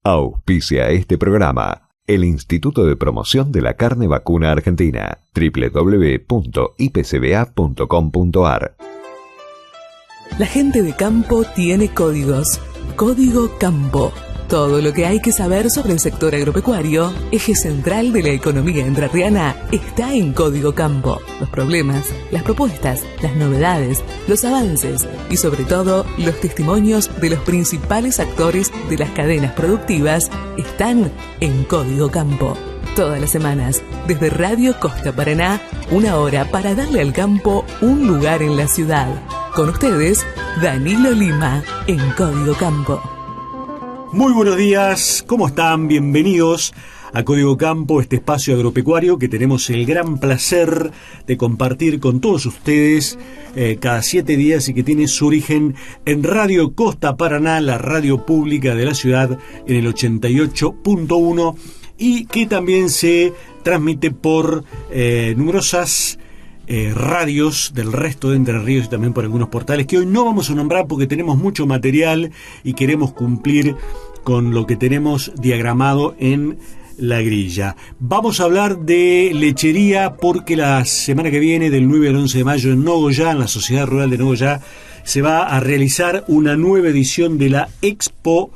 Auspicia este programa el Instituto de Promoción de la Carne Vacuna Argentina, www.ipcba.com.ar. La gente de campo tiene códigos. Código Campo. Todo lo que hay que saber sobre el sector agropecuario, eje central de la economía entrerriana, está en Código Campo. Los problemas, las propuestas, las novedades, los avances y sobre todo los testimonios de los principales actores de las cadenas productivas están en Código Campo. Todas las semanas, desde Radio Costa Paraná, 1 hora para darle al campo un lugar en la ciudad. Con ustedes, Danilo Lima, en Código Campo. Muy buenos días, ¿cómo están? Bienvenidos a Código Campo, este espacio agropecuario que tenemos el gran placer de compartir con todos ustedes cada 7 días y que tiene su origen en Radio Costa Paraná, la radio pública de la ciudad, en el 88.1 y que también se transmite por numerosas radios del resto de Entre Ríos y también por algunos portales que hoy no vamos a nombrar porque tenemos mucho material y queremos cumplir con lo que tenemos diagramado en la grilla. Vamos a hablar de lechería porque la semana que viene, del 9 al 11 de mayo en Nogoyá, en la Sociedad Rural de Nogoyá, se va a realizar una nueva edición de la Expo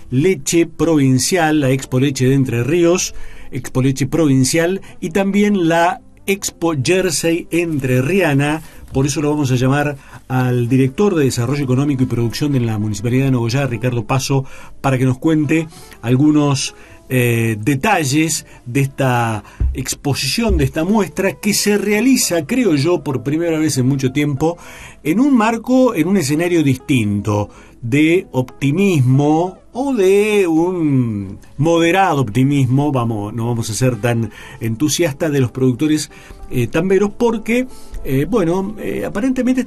Leche Provincial, la Expo Leche de Entre Ríos, Expo Leche Provincial, y también la Expo Jersey Entrerriana. Por eso lo vamos a llamar al director de Desarrollo Económico y Producción de la Municipalidad de Nogoyá, Ricardo Paso, para que nos cuente algunos detalles de esta exposición, de esta muestra que se realiza, creo yo, por primera vez en mucho tiempo, en un marco, en un escenario distinto, de optimismo o de un moderado optimismo. No vamos a ser tan entusiastas de los productores tamberos porque aparentemente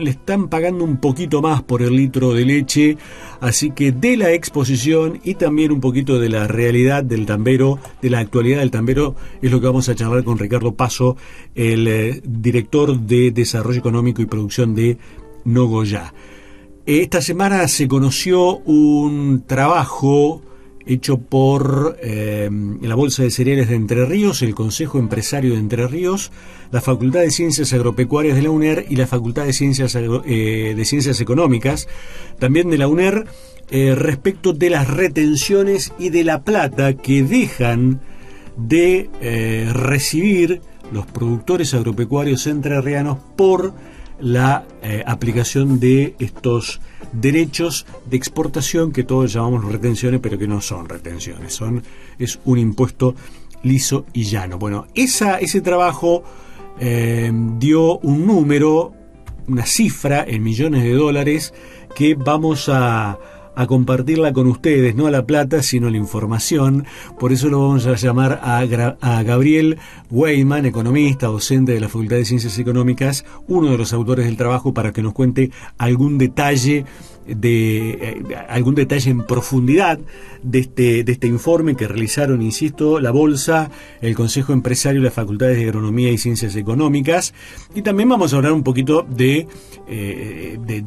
le están pagando un poquito más por el litro de leche, así que de la exposición y también un poquito de la realidad del tambero, de la actualidad del tambero, es lo que vamos a charlar con Ricardo Paso, el director de Desarrollo Económico y Producción de Nogoyá. Esta semana se conoció un trabajo hecho por la Bolsa de Cereales de Entre Ríos, el Consejo Empresario de Entre Ríos, la Facultad de Ciencias Agropecuarias de la UNER y la Facultad de Ciencias Económicas, también de la UNER, respecto de las retenciones y de la plata que dejan de recibir los productores agropecuarios entrerrianos por la aplicación de estos derechos de exportación que todos llamamos retenciones, pero que no son retenciones, es un impuesto liso y llano. Bueno, ese trabajo dio un número, una cifra en millones de dólares que vamos a compartirla con ustedes, no a la plata, sino a la información. Por eso lo vamos a llamar a Gabriel Weidman, economista, docente de la Facultad de Ciencias Económicas, uno de los autores del trabajo, para que nos cuente algún detalle en profundidad de este informe que realizaron, insisto, la Bolsa, el Consejo Empresario, las Facultades de Agronomía y Ciencias Económicas. Y también vamos a hablar un poquito de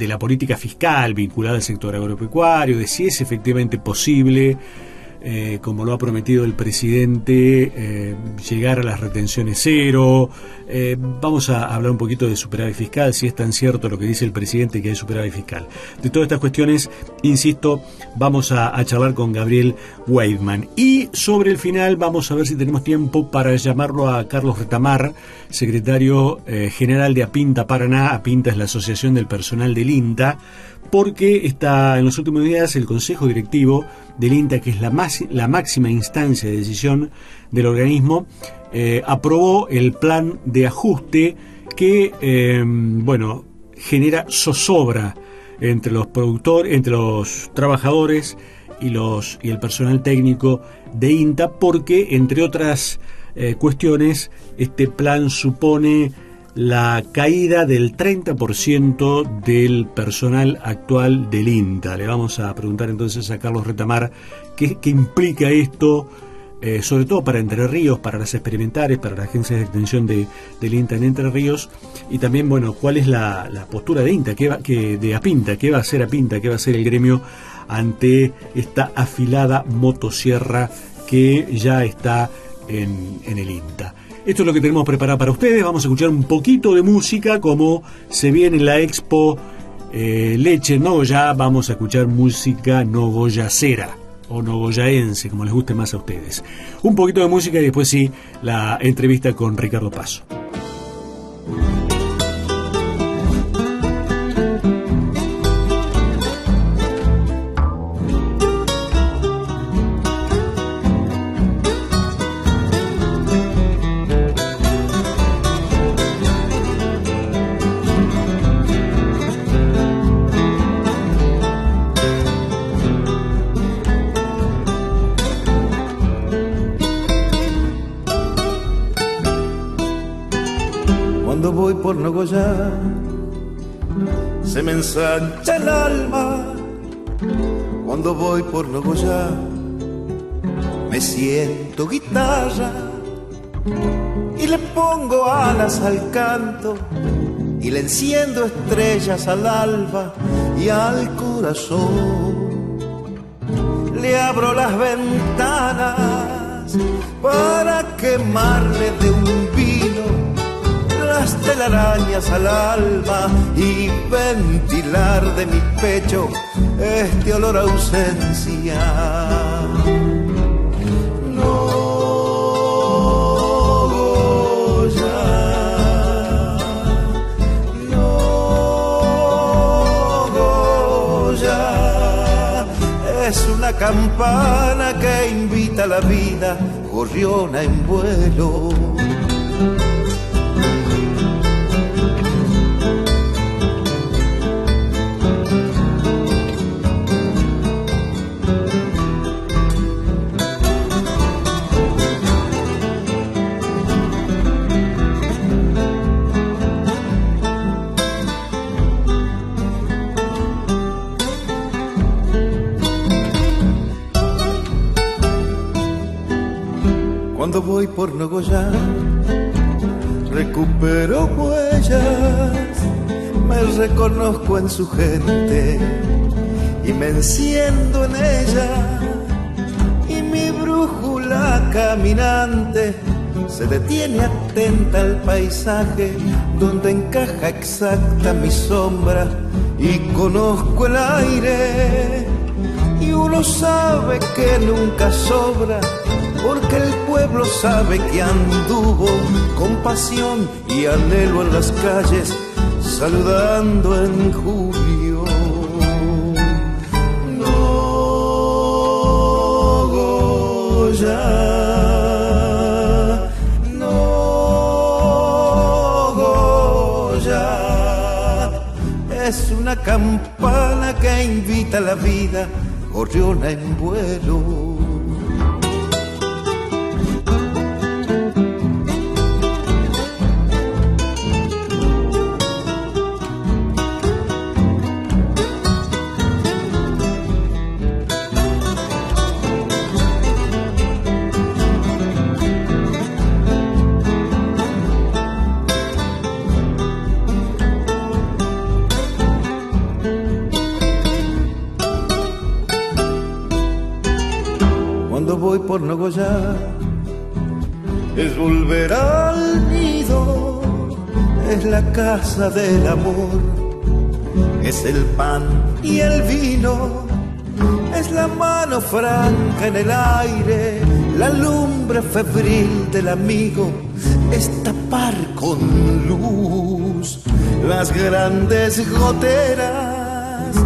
la política fiscal vinculada al sector agropecuario, de si es efectivamente posible, como lo ha prometido el presidente, llegar a las retenciones cero. Vamos a hablar un poquito de superávit fiscal, si es tan cierto lo que dice el presidente que hay superávit fiscal. De todas estas cuestiones, insisto, vamos a charlar con Gabriel Weidman. Y sobre el final vamos a ver si tenemos tiempo para llamarlo a Carlos Retamar, secretario general de APINTA Paraná. APINTA es la Asociación del Personal del INTA, porque está en los últimos días el Consejo Directivo del INTA, que es la máxima instancia de decisión del organismo, aprobó el plan de ajuste que genera zozobra entre los productores, entre los trabajadores y el personal técnico de INTA, porque entre otras cuestiones este plan supone la caída del 30% del personal actual del INTA. Le vamos a preguntar entonces a Carlos Retamar qué implica esto, sobre todo para Entre Ríos, para las experimentales, para las agencias de extensión del INTA en Entre Ríos, y también, cuál es la postura de INTA, de APINTA, qué va a hacer APINTA, qué va a hacer el gremio ante esta afilada motosierra que ya está en el INTA. Esto es lo que tenemos preparado para ustedes. Vamos a escuchar un poquito de música, como se viene en la Expo Leche Nogoyá. Vamos a escuchar música nogoyacera o nogoyaense, como les guste más a ustedes. Un poquito de música y después sí, la entrevista con Ricardo Paso. Cuando voy por Nogoyá se me ensancha el alma. Cuando voy por Nogoyá me siento guitarra y le pongo alas al canto y le enciendo estrellas al alba y al corazón. Le abro las ventanas para quemarle de un vino las telarañas al alma y ventilar de mi pecho este olor a ausencia. Nogoyá, Nogoyá, es una campana que invita a la vida, gorriona en vuelo. Cuando voy por Nogoyá recupero huellas, me reconozco en su gente y me enciendo en ella, y mi brújula caminante se detiene atenta al paisaje donde encaja exacta mi sombra, y conozco el aire y uno sabe que nunca sobra, porque el pueblo sabe que anduvo con pasión y anhelo en las calles, saludando en julio. Nogoyá, Nogoyá, es una campana que invita a la vida, gorriona en vuelo. Cuando voy por Nogoyá es volver al nido, es la casa del amor, es el pan y el vino, es la mano franca en el aire, la lumbre febril del amigo, es tapar con luz las grandes goteras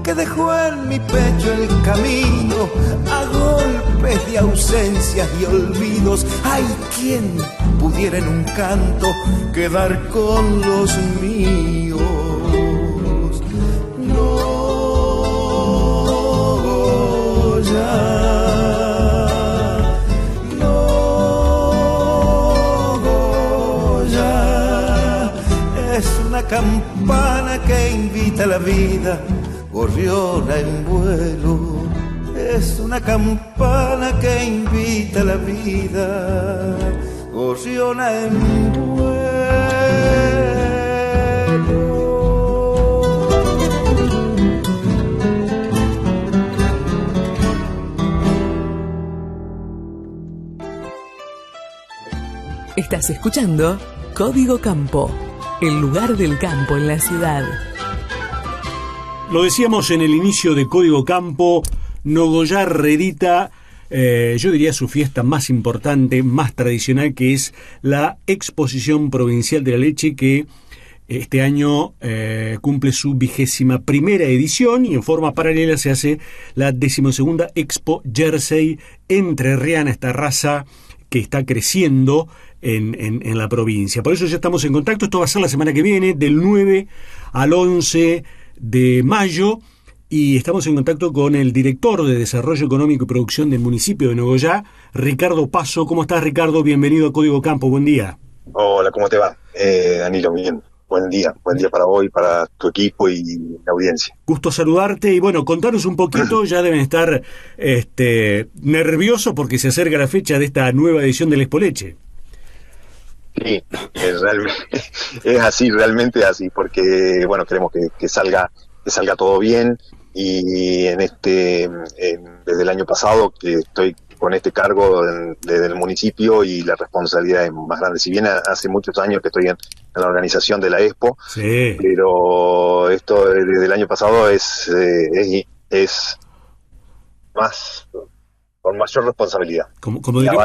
que dejó en mi pecho el camino a golpes de ausencias y olvidos. Hay quien pudiera en un canto quedar con los míos. Nogoyá, Nogoyá, es una campana que invita a la vida, gorriona en vuelo, es una campana que invita a la vida, gorriona en vuelo. Estás escuchando Código Campo, el lugar del campo en la ciudad. Lo decíamos en el inicio de Código Campo, Nogoyá reedita, yo diría su fiesta más importante, más tradicional, que es la Exposición Provincial de la Leche, que este año cumple su 21ª edición, y en forma paralela se hace la 12ª Expo Jersey entrerriana, esta raza que está creciendo en la provincia. Por eso ya estamos en contacto. Esto va a ser la semana que viene, del 9 al 11 de mayo, y estamos en contacto con el director de Desarrollo Económico y Producción del municipio de Nogoyá, Ricardo Paso. ¿Cómo estás, Ricardo? Bienvenido a Código Campo, buen día. Hola, ¿cómo te va? Danilo, bien. Buen día para vos y para tu equipo y la audiencia. Gusto saludarte, y bueno, contanos un poquito. Ya deben estar nerviosos porque se acerca la fecha de esta nueva edición del Expo Leche. Sí, es así, realmente así, porque bueno, queremos que salga todo bien, y desde el año pasado que estoy con este cargo desde el municipio, y la responsabilidad es más grande. Si bien hace muchos años que estoy en la organización de la Expo, sí, pero esto desde el año pasado es más, con mayor responsabilidad. Como diría, la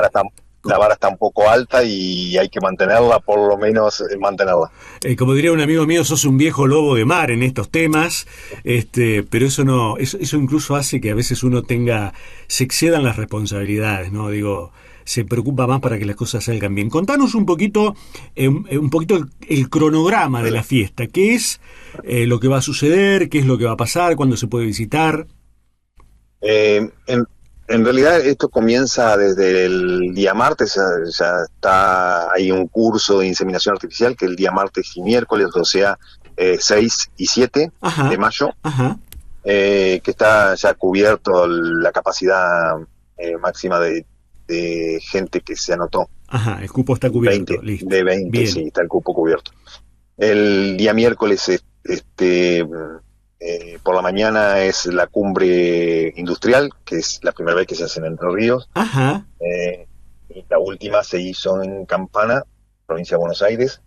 vara está un poco alta y hay que mantenerla, por lo menos mantenerla. Como diría un amigo mío, sos un viejo lobo de mar en estos temas, pero eso incluso hace que a veces uno se excedan las responsabilidades, ¿no? Digo, se preocupa más para que las cosas salgan bien. Contanos un poquito el cronograma de la fiesta. ¿Qué es lo que va a suceder? ¿Qué es lo que va a pasar? ¿Cuándo se puede visitar? En realidad esto comienza desde el día martes. Ya hay un curso de inseminación artificial que el día martes y miércoles, o sea, 6 y 7 de mayo, que está ya cubierto la capacidad máxima de gente que se anotó. Ajá, el cupo está cubierto. 20, listo. de 20, bien. Sí, está el cupo cubierto. El día miércoles por la mañana es la cumbre industrial, que es la primera vez que se hace en Entre Ríos. Ajá. Y la última se hizo en Campana, provincia de Buenos Aires,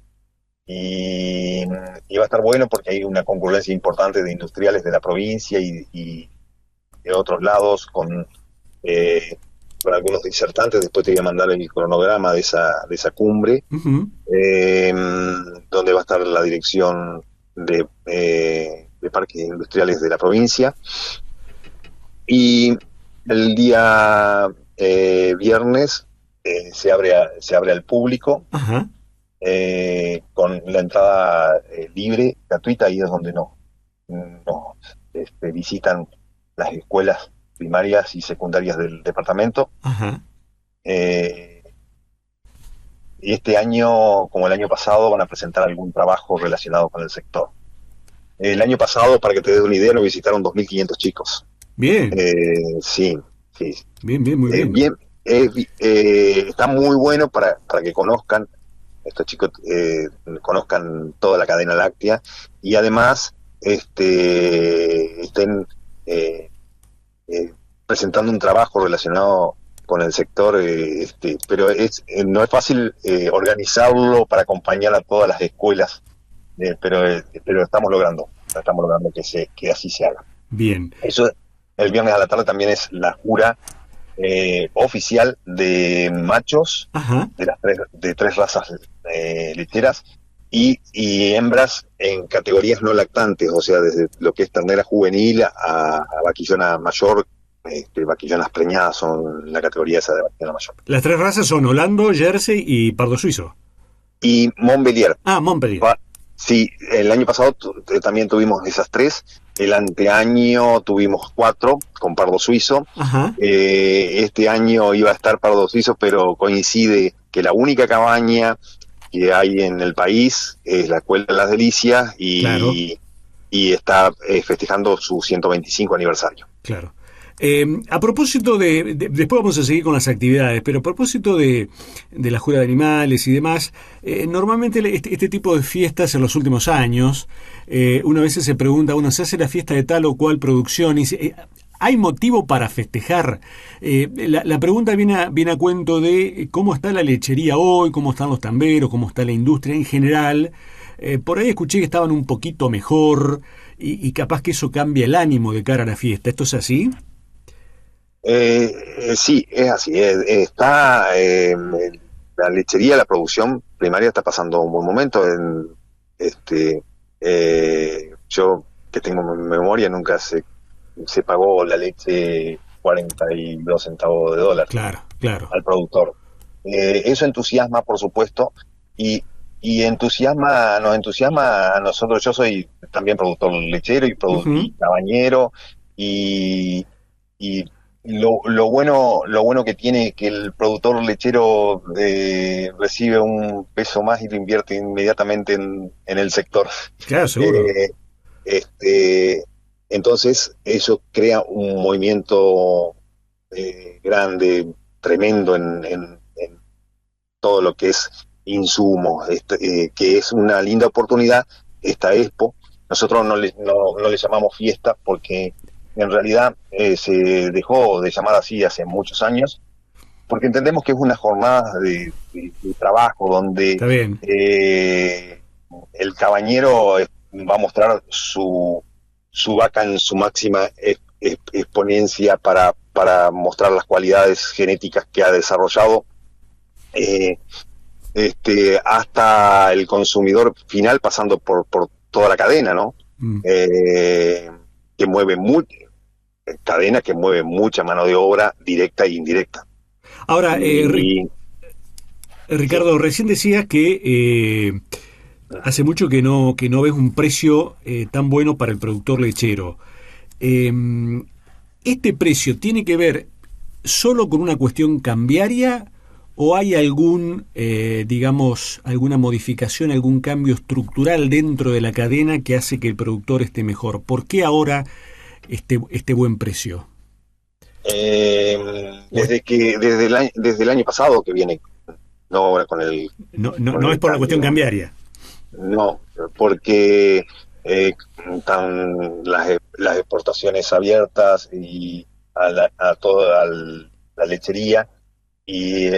y va a estar bueno porque hay una concurrencia importante de industriales de la provincia y de otros lados, con algunos disertantes. Después te voy a mandar el cronograma de esa cumbre, Uh-huh. Donde va a estar la dirección de parques industriales de la provincia. Y el día viernes se abre al público, Ajá. con la entrada libre, gratuita, y es donde nos visitan las escuelas primarias y secundarias del departamento. Ajá. Y este año, como el año pasado, van a presentar algún trabajo relacionado con el sector. El año pasado, para que te des una idea, nos visitaron 2.500 chicos. Bien. Sí. Bien, muy bien. Está muy bueno para que conozcan, estos chicos conozcan toda la cadena láctea, y además estén presentando un trabajo relacionado con el sector, pero no es fácil organizarlo para acompañar a todas las escuelas, pero estamos logrando que así se haga. Bien. Eso, el viernes a la tarde también es la jura oficial de machos, Ajá. de tres razas lecheras, y hembras en categorías no lactantes, o sea, desde lo que es ternera juvenil a vaquillona mayor. Vaquillonas preñadas son la categoría esa de vaquillona mayor. Las tres razas son Holando, Jersey y Pardo Suizo. Y Montbélier. Ah, Montpellier. Sí, el año pasado también tuvimos esas tres. El anteaño tuvimos 4 con Pardo Suizo. Ajá. Este año iba a estar Pardo Suizo, pero coincide que la única cabaña que hay en el país es la Escuela de las Delicias, Claro. y está festejando su 125 aniversario. Claro. A propósito después vamos a seguir con las actividades, pero a propósito de la jura de animales y demás, normalmente este tipo de fiestas en los últimos años, una vez se pregunta, ¿se hace la fiesta de tal o cual producción? Y ¿Hay motivo para festejar? La pregunta viene a cuento de cómo está la lechería hoy, cómo están los tamberos, cómo está la industria en general. Por ahí escuché que estaban un poquito mejor y capaz que eso cambia el ánimo de cara a la fiesta. ¿Esto es así? Sí, es así. La lechería, la producción primaria está pasando un buen momento. Yo que tengo memoria, nunca se pagó la leche 42 centavos de dólar Claro, claro. al productor. Eso entusiasma, por supuesto, y, nos entusiasma a nosotros. Yo soy también productor lechero y cabañero, y, y lo bueno que tiene que el productor lechero recibe un peso más y lo invierte inmediatamente en el sector. Claro, seguro. Eh, este, entonces, eso crea un movimiento grande, tremendo en todo lo que es insumos, que es una linda oportunidad, esta Expo. Nosotros no le llamamos fiesta porque en realidad se dejó de llamar así hace muchos años, porque entendemos que es una jornada de trabajo Está donde bien. el cabañero va a mostrar su vaca en su máxima exponencia para mostrar las cualidades genéticas que ha desarrollado, hasta el consumidor final, pasando por toda la cadena, ¿no? Que mueve cadena que mueve mucha mano de obra directa e indirecta. Ahora, Y Ricardo, recién decías que hace mucho que no ves un precio tan bueno para el productor lechero. Eh, ¿Este precio tiene que ver solo con una cuestión cambiaria o hay alguna modificación, algún cambio estructural dentro de la cadena que hace que el productor esté mejor? ¿Por qué ahora este buen precio? desde el año pasado que viene, no ahora con el No es por la cuestión cambiaria. No, porque están las exportaciones abiertas y a toda la lechería, y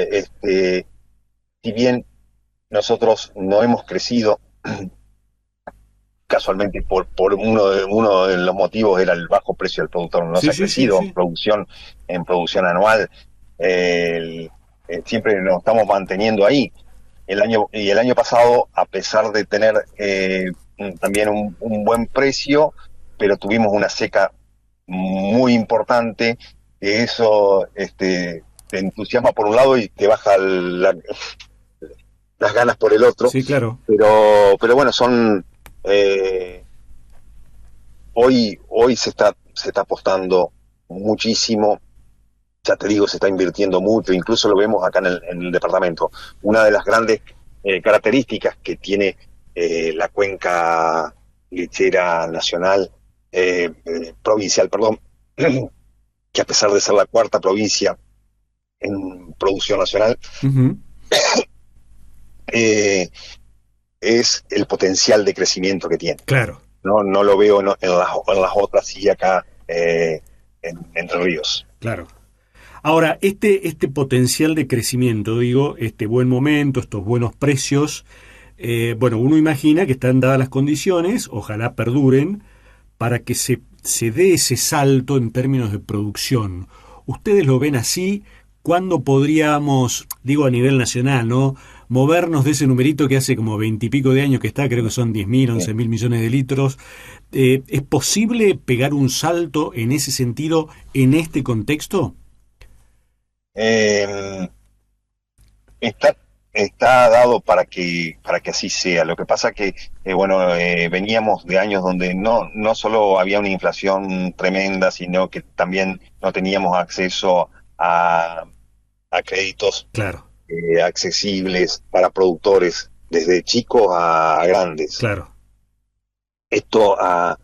si bien nosotros no hemos crecido, casualmente por uno de los motivos era el bajo precio del productor, no se ha crecido Sí. en producción anual. Siempre nos estamos manteniendo ahí. El año pasado, a pesar de tener también un buen precio, pero tuvimos una seca muy importante, que eso te entusiasma por un lado y te baja las ganas por el otro. Sí, claro. Pero bueno, hoy se está apostando muchísimo. Ya te digo, se está invirtiendo mucho, incluso lo vemos acá en el departamento. Una de las grandes características que tiene la cuenca lechera nacional, provincial, perdón, que a pesar de ser la cuarta provincia en producción nacional, es el potencial de crecimiento que tiene. Claro. No lo veo en las otras, y acá en Entre Ríos. Claro. Ahora, este potencial de crecimiento, digo, este buen momento, estos buenos precios, uno imagina que están dadas las condiciones, ojalá perduren, para que se dé ese salto en términos de producción. ¿Ustedes lo ven así? ¿Cuándo podríamos, digo a nivel nacional, ¿no?, movernos de ese numerito que hace como 20 y pico de años que está, creo que son 10.000, 11.000 millones de litros? ¿Es posible pegar un salto en ese sentido, en este contexto? Está dado para que así sea. Lo que pasa que veníamos de años donde no solo había una inflación tremenda, sino que también no teníamos acceso a créditos, claro, accesibles para productores, desde chicos a grandes. Claro. Esto está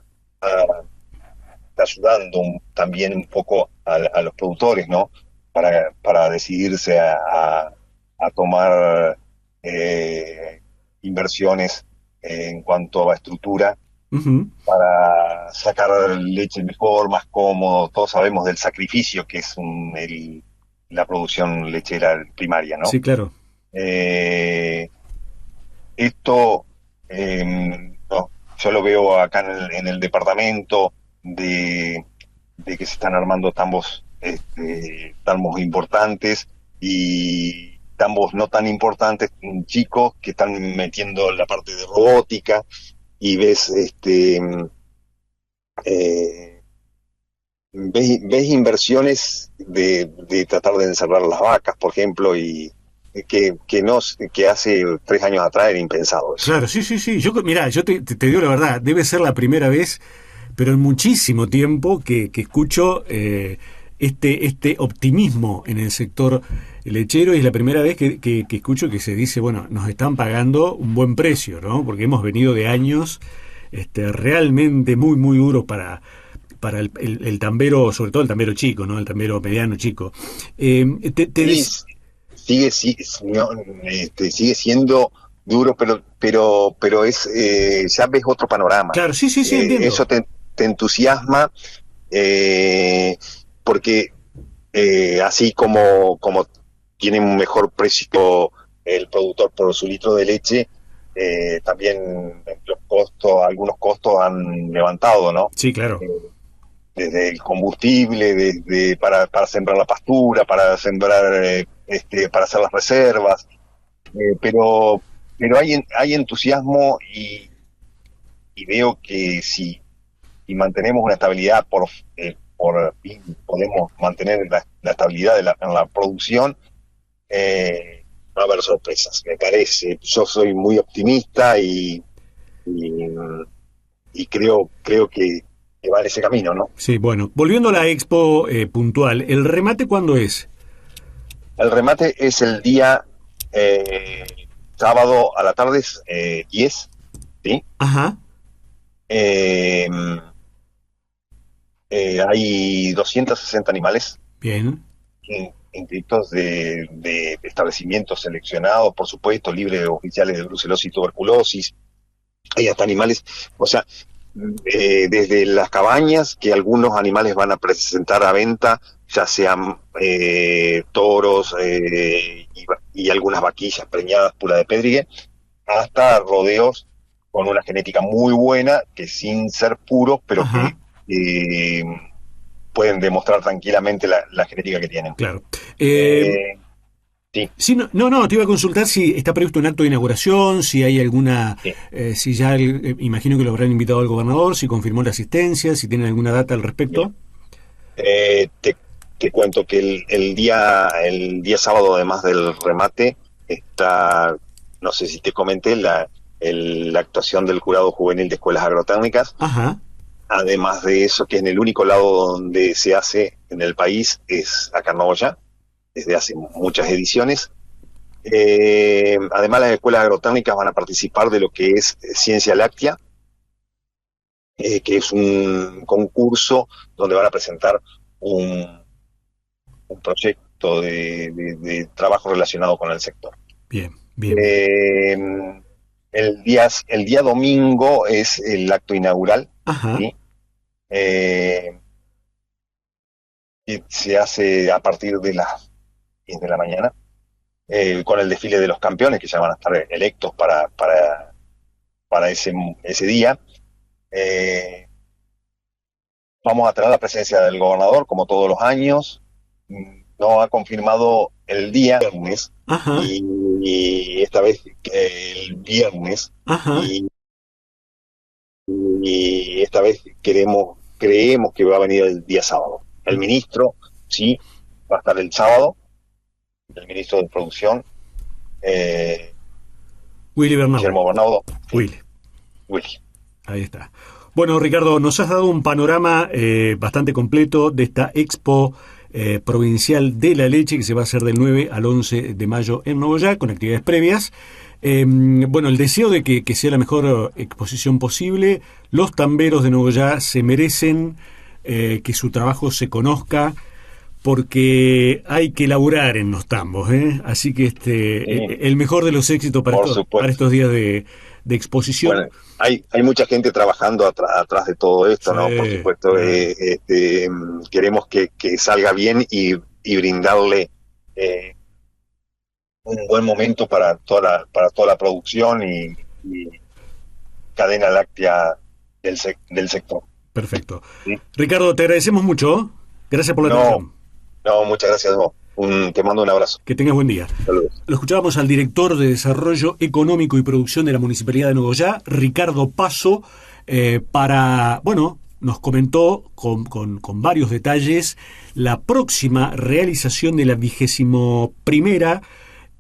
ayudando también un poco a los productores, ¿no?, para decidirse a tomar inversiones en cuanto a estructura Ujú. para sacar leche mejor, más cómodo. Todos sabemos del sacrificio que es la producción lechera primaria, ¿no? Sí, claro. Eh, Esto, no, yo lo veo acá en el departamento de que se están armando tambos importantes y tambos no tan importantes, chicos, que están metiendo la parte de robótica y eh, ves inversiones de tratar de encerrar las vacas, por ejemplo, y que hace 3 años atrás era impensado eso. Claro, sí, sí, sí. Mirá, yo te digo la verdad, debe ser la primera vez, pero en muchísimo tiempo que escucho este optimismo en el sector lechero, y es la primera vez que escucho que se dice, bueno, nos están pagando un buen precio, ¿no? Porque hemos venido de años realmente muy, muy duros para el tambero, sobre todo el tambero chico, ¿no? El tambero mediano chico. Eh, te, te Sí, des- no, sigue siendo duro, pero ya ves otro panorama. claro, sí, sí, sí, entiendo. Eso te entusiasma, eh, porque así como tiene un mejor precio el productor por su litro de leche, también algunos costos han levantado, ¿no? Sí, claro. Eh, Desde el combustible, para sembrar la pastura, para sembrar, para hacer las reservas, pero hay entusiasmo y veo que si mantenemos una estabilidad, por fin podemos mantener la estabilidad en la producción, va a haber sorpresas, me parece. Yo soy muy optimista y, y creo que va en ese camino, ¿no? Sí, bueno, volviendo a la expo puntual, ¿el remate cuándo es? El remate es el día eh, sábado a la tarde, 10, ¿sí? Ajá, Eh, Hay 260 animales bien. inscritos de establecimientos seleccionados, por supuesto, libres de oficiales de brucelosis y tuberculosis. Hay hasta animales, o sea, desde las cabañas, que algunos animales van a presentar a venta, ya sean toros y algunas vaquillas preñadas pura de pedrigue, hasta rodeos con una genética muy buena, que sin ser puros, pero que Ajá, eh, pueden demostrar tranquilamente la genética que tienen. claro. Eh, sí, Sí, no, no, no, te iba a consultar si está previsto un acto de inauguración, si hay alguna, sí. si ya, imagino que lo habrán invitado al gobernador, si confirmó la asistencia, si tienen alguna data al respecto. Bien. Te cuento que el día sábado, además del remate, está, no sé si te comenté, la actuación del jurado juvenil de escuelas agrotécnicas. Ajá, Además de eso, que en el único lado donde se hace en el país es acá en Nogoyá, desde hace muchas ediciones. Además, las escuelas agrotécnicas van a participar de lo que es Ciencia Láctea, que es un concurso donde van a presentar un, un proyecto de trabajo relacionado con el sector. bien, bien, bien. Eh, el día domingo es el acto inaugural, Ajá, ¿sí? Eh, y se hace a partir de las 10 de la mañana, con el desfile de los campeones, que ya van a estar electos para ese día. Eh, Vamos a tener la presencia del gobernador, como todos los años. No ha confirmado el día viernes, ajá, y esta vez el viernes, ajá, y, y esta vez creemos que va a venir el día sábado. El ministro, sí, va a estar el sábado, el ministro de Producción, eh, Willy Bernau, Guillermo Bernardo, sí, Willy, Willy. ahí está. Bueno, Ricardo, nos has dado un panorama bastante completo de esta expo provincial de la leche que se va a hacer del 9 al 11 de mayo en Nogoyá, con actividades previas. Bueno, el deseo de que sea la mejor exposición posible. Los tamberos de Nogoyá se merecen que su trabajo se conozca, porque hay que laburar en los tambos, ¿eh? Así que Sí, el mejor de los éxitos por para supuesto. estos días exposición. Bueno, hay mucha gente trabajando atrás de todo esto, ¿no? Por supuesto, queremos que salga bien y brindarle un buen momento para toda la producción y cadena láctea del sector. Perfecto. ¿Sí? Ricardo, te agradecemos mucho. Gracias por la atención. No, muchas gracias a vos. Te mando un abrazo. Que tengas buen día. Saludos. Lo escuchábamos al director de Desarrollo Económico y Producción de la Municipalidad de Nogoyá, Ricardo Paso, nos comentó con varios detalles la próxima realización de la 21ª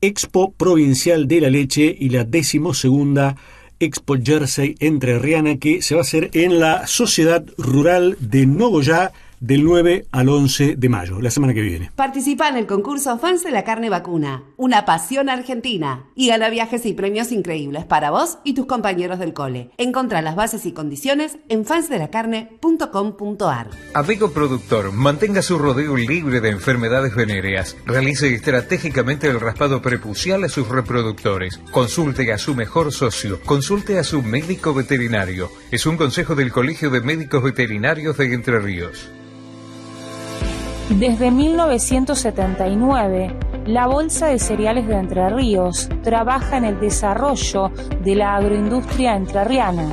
Expo Provincial de la Leche y la 12ª Expo Jersey Entrerriana, que se va a hacer en la Sociedad Rural de Nogoyá del 9 al 11 de mayo, la semana que viene. Participa en el concurso Fans de la Carne Vacuna, una pasión argentina, y gana viajes y premios increíbles para vos y tus compañeros del cole. Encontrá las bases y condiciones en fansdelacarne.com.ar. Amigo productor, mantenga su rodeo libre de enfermedades venéreas. Realice estratégicamente el raspado prepucial a sus reproductores. Consulte a su mejor socio. Consulte a su médico veterinario. Es un consejo del Colegio de Médicos Veterinarios de Entre Ríos. Desde 1979, la Bolsa de Cereales de Entre Ríos trabaja en el desarrollo de la agroindustria entrerriana.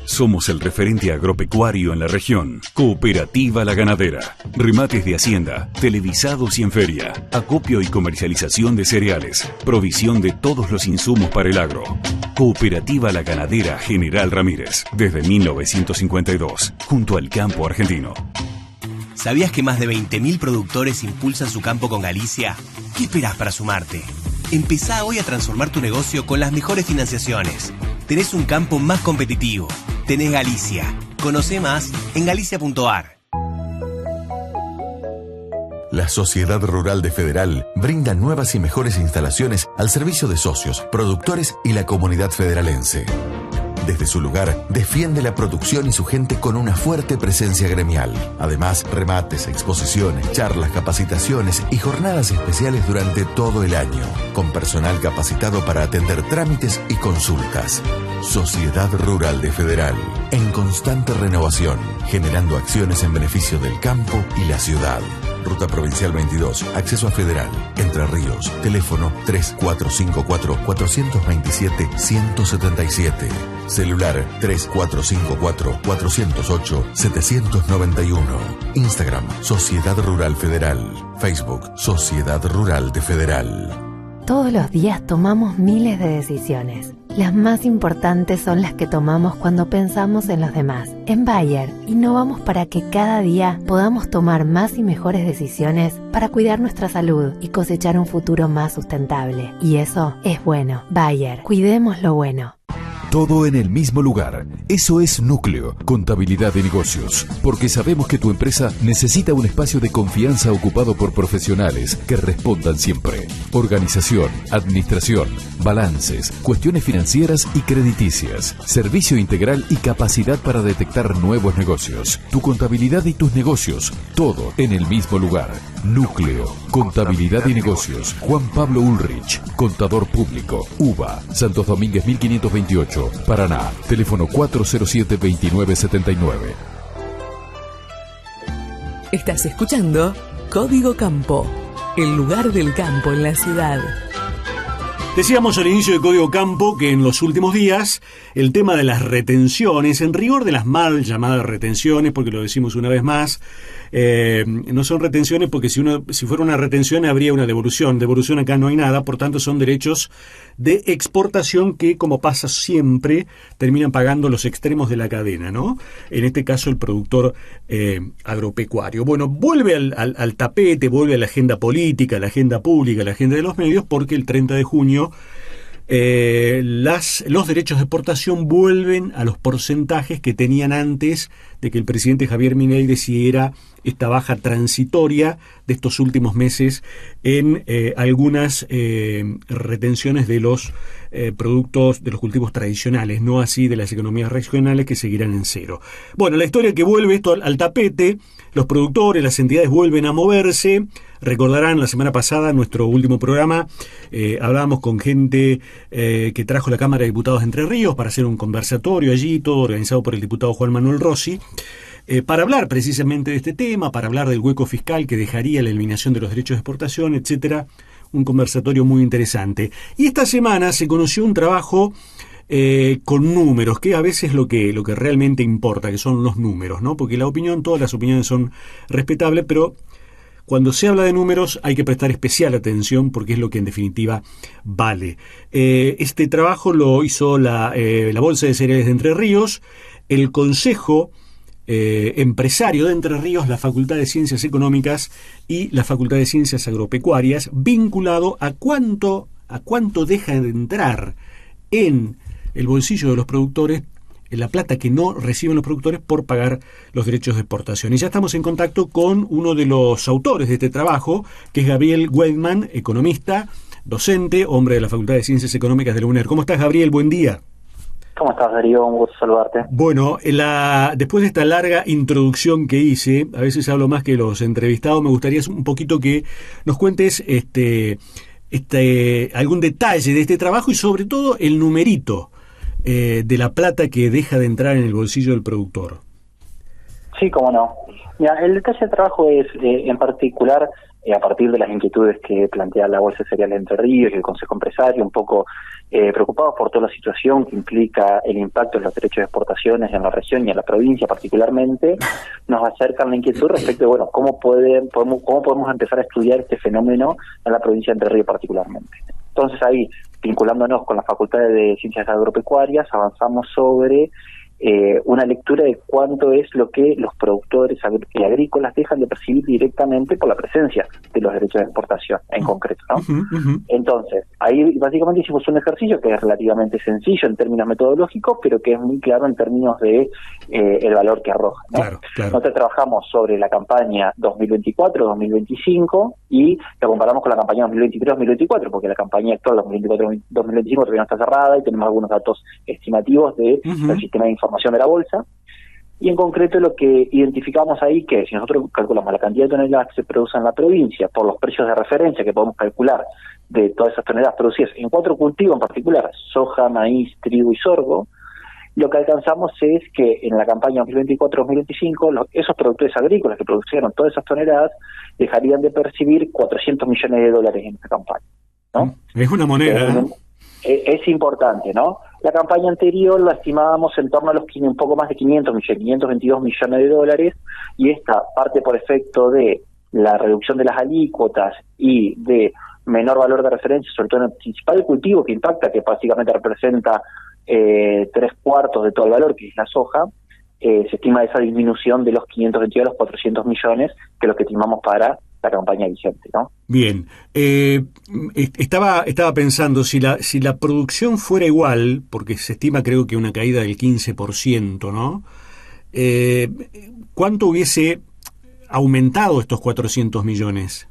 Somos el referente agropecuario en la región. Cooperativa La Ganadera. Remates de hacienda, televisados y en feria. Acopio y comercialización de cereales. Provisión de todos los insumos para el agro. Cooperativa La Ganadera General Ramírez. Desde 1952. Junto al campo argentino. ¿Sabías que más de 20.000 productores impulsan su campo con Galicia? ¿Qué esperás para sumarte? Empezá hoy a transformar tu negocio con las mejores financiaciones. Tenés un campo más competitivo. Tenés Galicia. Conoce más en galicia.ar. La Sociedad Rural de Federal brinda nuevas y mejores instalaciones al servicio de socios, productores y la comunidad federalense. Desde su lugar, defiende la producción y su gente con una fuerte presencia gremial. Además, remates, exposiciones, charlas, capacitaciones y jornadas especiales durante todo el año, con personal capacitado para atender trámites y consultas. Sociedad Rural de Federal, en constante renovación, generando acciones en beneficio del campo y la ciudad. Ruta Provincial 22, acceso a Federal, Entre Ríos, teléfono 3454-427-177, celular 3454-408-791, Instagram, Sociedad Rural Federal, Facebook, Sociedad Rural de Federal. Todos los días tomamos miles de decisiones. Las más importantes son las que tomamos cuando pensamos en los demás. En Bayer, innovamos para que cada día podamos tomar más y mejores decisiones para cuidar nuestra salud y cosechar un futuro más sustentable. Y eso es bueno. Bayer, cuidemos lo bueno. Todo en el mismo lugar. Eso es Núcleo, Contabilidad de Negocios. Porque sabemos que tu empresa necesita un espacio de confianza ocupado por profesionales que respondan siempre. Organización, administración, balances, cuestiones financieras y crediticias. Servicio integral y capacidad para detectar nuevos negocios. Tu contabilidad y tus negocios. Todo en el mismo lugar. Núcleo, Contabilidad y Negocios. Juan Pablo Ulrich, Contador Público. UBA, Santos Domínguez 1528. Paraná, teléfono 407-2979. Estás escuchando Código Campo, el lugar del campo en la ciudad. Decíamos al inicio de Código Campo que en los últimos días el tema de las retenciones, en rigor de las mal llamadas retenciones, porque lo decimos una vez más, no son retenciones porque si fuera una retención habría una devolución. Devolución acá no hay nada, por tanto son derechos de exportación que, como pasa siempre, terminan pagando los extremos de la cadena, ¿no? En este caso el productor agropecuario. Bueno, vuelve al tapete, vuelve a la agenda política, a la agenda pública, a la agenda de los medios, porque el 30 de junio los derechos de exportación vuelven a los porcentajes que tenían antes de que el presidente Javier Milei decidiera esta baja transitoria de estos últimos meses en algunas retenciones de los productos de los cultivos tradicionales, no así de las economías regionales que seguirán en cero. Bueno, la historia que vuelve esto al tapete, los productores, las entidades vuelven a moverse, recordarán, la semana pasada, en nuestro último programa, hablábamos con gente que trajo la Cámara de Diputados de Entre Ríos para hacer un conversatorio allí, todo organizado por el diputado Juan Manuel Rossi, para hablar precisamente de este tema, para hablar del hueco fiscal que dejaría la eliminación de los derechos de exportación, etcétera. Un conversatorio muy interesante. Y esta semana se conoció un trabajo con números, que a veces lo que realmente importa, que son los números, ¿no? Porque todas las opiniones son respetables, pero cuando se habla de números hay que prestar especial atención porque es lo que en definitiva vale. Este trabajo lo hizo la Bolsa de Cereales de Entre Ríos, el Consejo Empresario de Entre Ríos, la Facultad de Ciencias Económicas y la Facultad de Ciencias Agropecuarias, vinculado a cuánto deja de entrar en el bolsillo de los productores, en la plata que no reciben los productores por pagar los derechos de exportación. Y ya estamos en contacto con uno de los autores de este trabajo, que es Gabriel Weidman, economista, docente, hombre de la Facultad de Ciencias Económicas de la UNER. ¿Cómo estás, Gabriel? Buen día. ¿Cómo estás, Darío? Un gusto saludarte. Bueno, después de esta larga introducción que hice, a veces hablo más que los entrevistados, me gustaría un poquito que nos cuentes algún detalle de este trabajo y sobre todo el numerito de la plata que deja de entrar en el bolsillo del productor. Sí, cómo no. Mira, el detalle del trabajo es, en particular, a partir de las inquietudes que plantea la Bolsa de Cereales de Entre Ríos y el Consejo Empresario, un poco preocupados por toda la situación que implica el impacto de los derechos de exportaciones en la región y en la provincia particularmente, nos acercan la inquietud respecto de, cómo podemos empezar a estudiar este fenómeno en la provincia de Entre Ríos particularmente. Entonces ahí, vinculándonos con la Facultad de Ciencias Agropecuarias, avanzamos sobre una lectura de cuánto es lo que los productores agrícolas dejan de percibir directamente por la presencia de los derechos de exportación en concreto, ¿no? Entonces, ahí básicamente hicimos un ejercicio que es relativamente sencillo en términos metodológicos, pero que es muy claro en términos de el valor que arroja, ¿no? Claro. Nosotros trabajamos sobre la campaña 2024-2025 y lo comparamos con la campaña 2023-2024, porque la campaña actual 2024-2025 todavía no está cerrada y tenemos algunos datos estimativos del sistema de información de la bolsa, y en concreto lo que identificamos ahí, que si nosotros calculamos la cantidad de toneladas que se producen en la provincia por los precios de referencia que podemos calcular de todas esas toneladas producidas en 4 cultivos en particular, soja, maíz, trigo y sorgo, lo que alcanzamos es que en la campaña 2024-2025 esos productores agrícolas que produjeron todas esas toneladas dejarían de percibir $400 millones en esta campaña, ¿no? Es una moneda, es importante, ¿no? La campaña anterior la estimábamos en torno a un poco más de 522 millones de dólares, y esta parte por efecto de la reducción de las alícuotas y de menor valor de referencia, sobre todo en el principal cultivo que impacta, que básicamente representa 3/4 de todo el valor, que es la soja, se estima esa disminución de los 522 a los 400 millones, que es lo que estimamos para la campaña vigente, ¿no? Bien, estaba pensando, si la producción fuera igual, porque se estima creo que una caída del 15%, ¿no? ¿Cuánto hubiese aumentado estos 400 millones?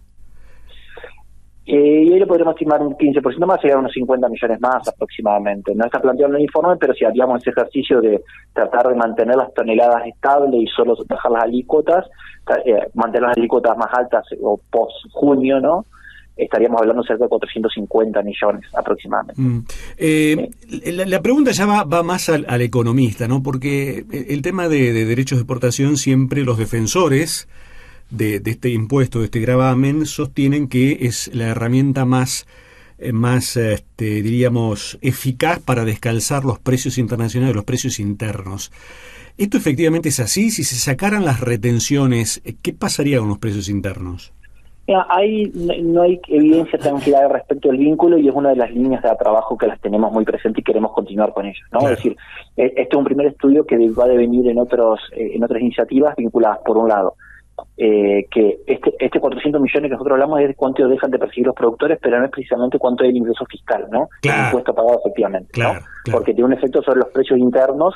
Y ahí lo podríamos estimar un 15% más, serían unos 50 millones más aproximadamente. No está planteado en el informe, pero si haríamos ese ejercicio de tratar de mantener las toneladas estables y solo bajar las alícuotas, mantener las alícuotas más altas o post-junio, ¿no? Estaríamos hablando cerca de 450 millones aproximadamente. La pregunta ya va más al economista, ¿no? Porque el tema de derechos de exportación, siempre los defensores de este impuesto, de este gravamen, sostienen que es la herramienta más diríamos, eficaz para descalzar los precios internacionales, los precios internos. ¿Esto efectivamente es así? Si se sacaran las retenciones, ¿qué pasaría con los precios internos? Ahí no hay evidencia tan clara respecto al vínculo, y es una de las líneas de trabajo que las tenemos muy presentes y queremos continuar con ellas, ¿no? Claro. Es decir, este es un primer estudio que va a devenir en otras iniciativas vinculadas, por un lado, que este 400 millones que nosotros hablamos es de cuánto dejan de percibir los productores, pero no es precisamente cuánto es el ingreso fiscal, ¿no? Claro. El impuesto pagado efectivamente, claro, ¿no? Claro. Porque tiene un efecto sobre los precios internos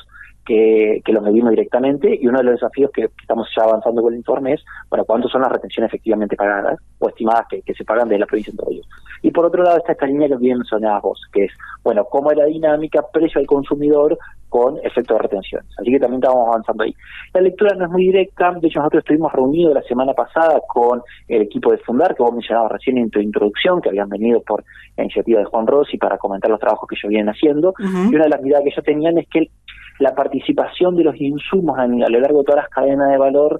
que lo medimos directamente, y uno de los desafíos que estamos ya avanzando con el informe es, bueno, ¿cuántas son las retenciones efectivamente pagadas o estimadas que se pagan de la provincia de Entre Ríos? Y por otro lado está esta línea que bien mencionabas vos, que es, bueno, cómo es la dinámica precio al consumidor con efecto de retenciones. Así que también estamos avanzando ahí. La lectura no es muy directa, de hecho nosotros estuvimos reunidos la semana pasada con el equipo de Fundar, que vos mencionabas recién en tu introducción, que habían venido por la iniciativa de Juan Rossi para comentar los trabajos que ellos vienen haciendo, y una de las miradas que ellos tenían es que la participación de los insumos a lo largo de todas las cadenas de valor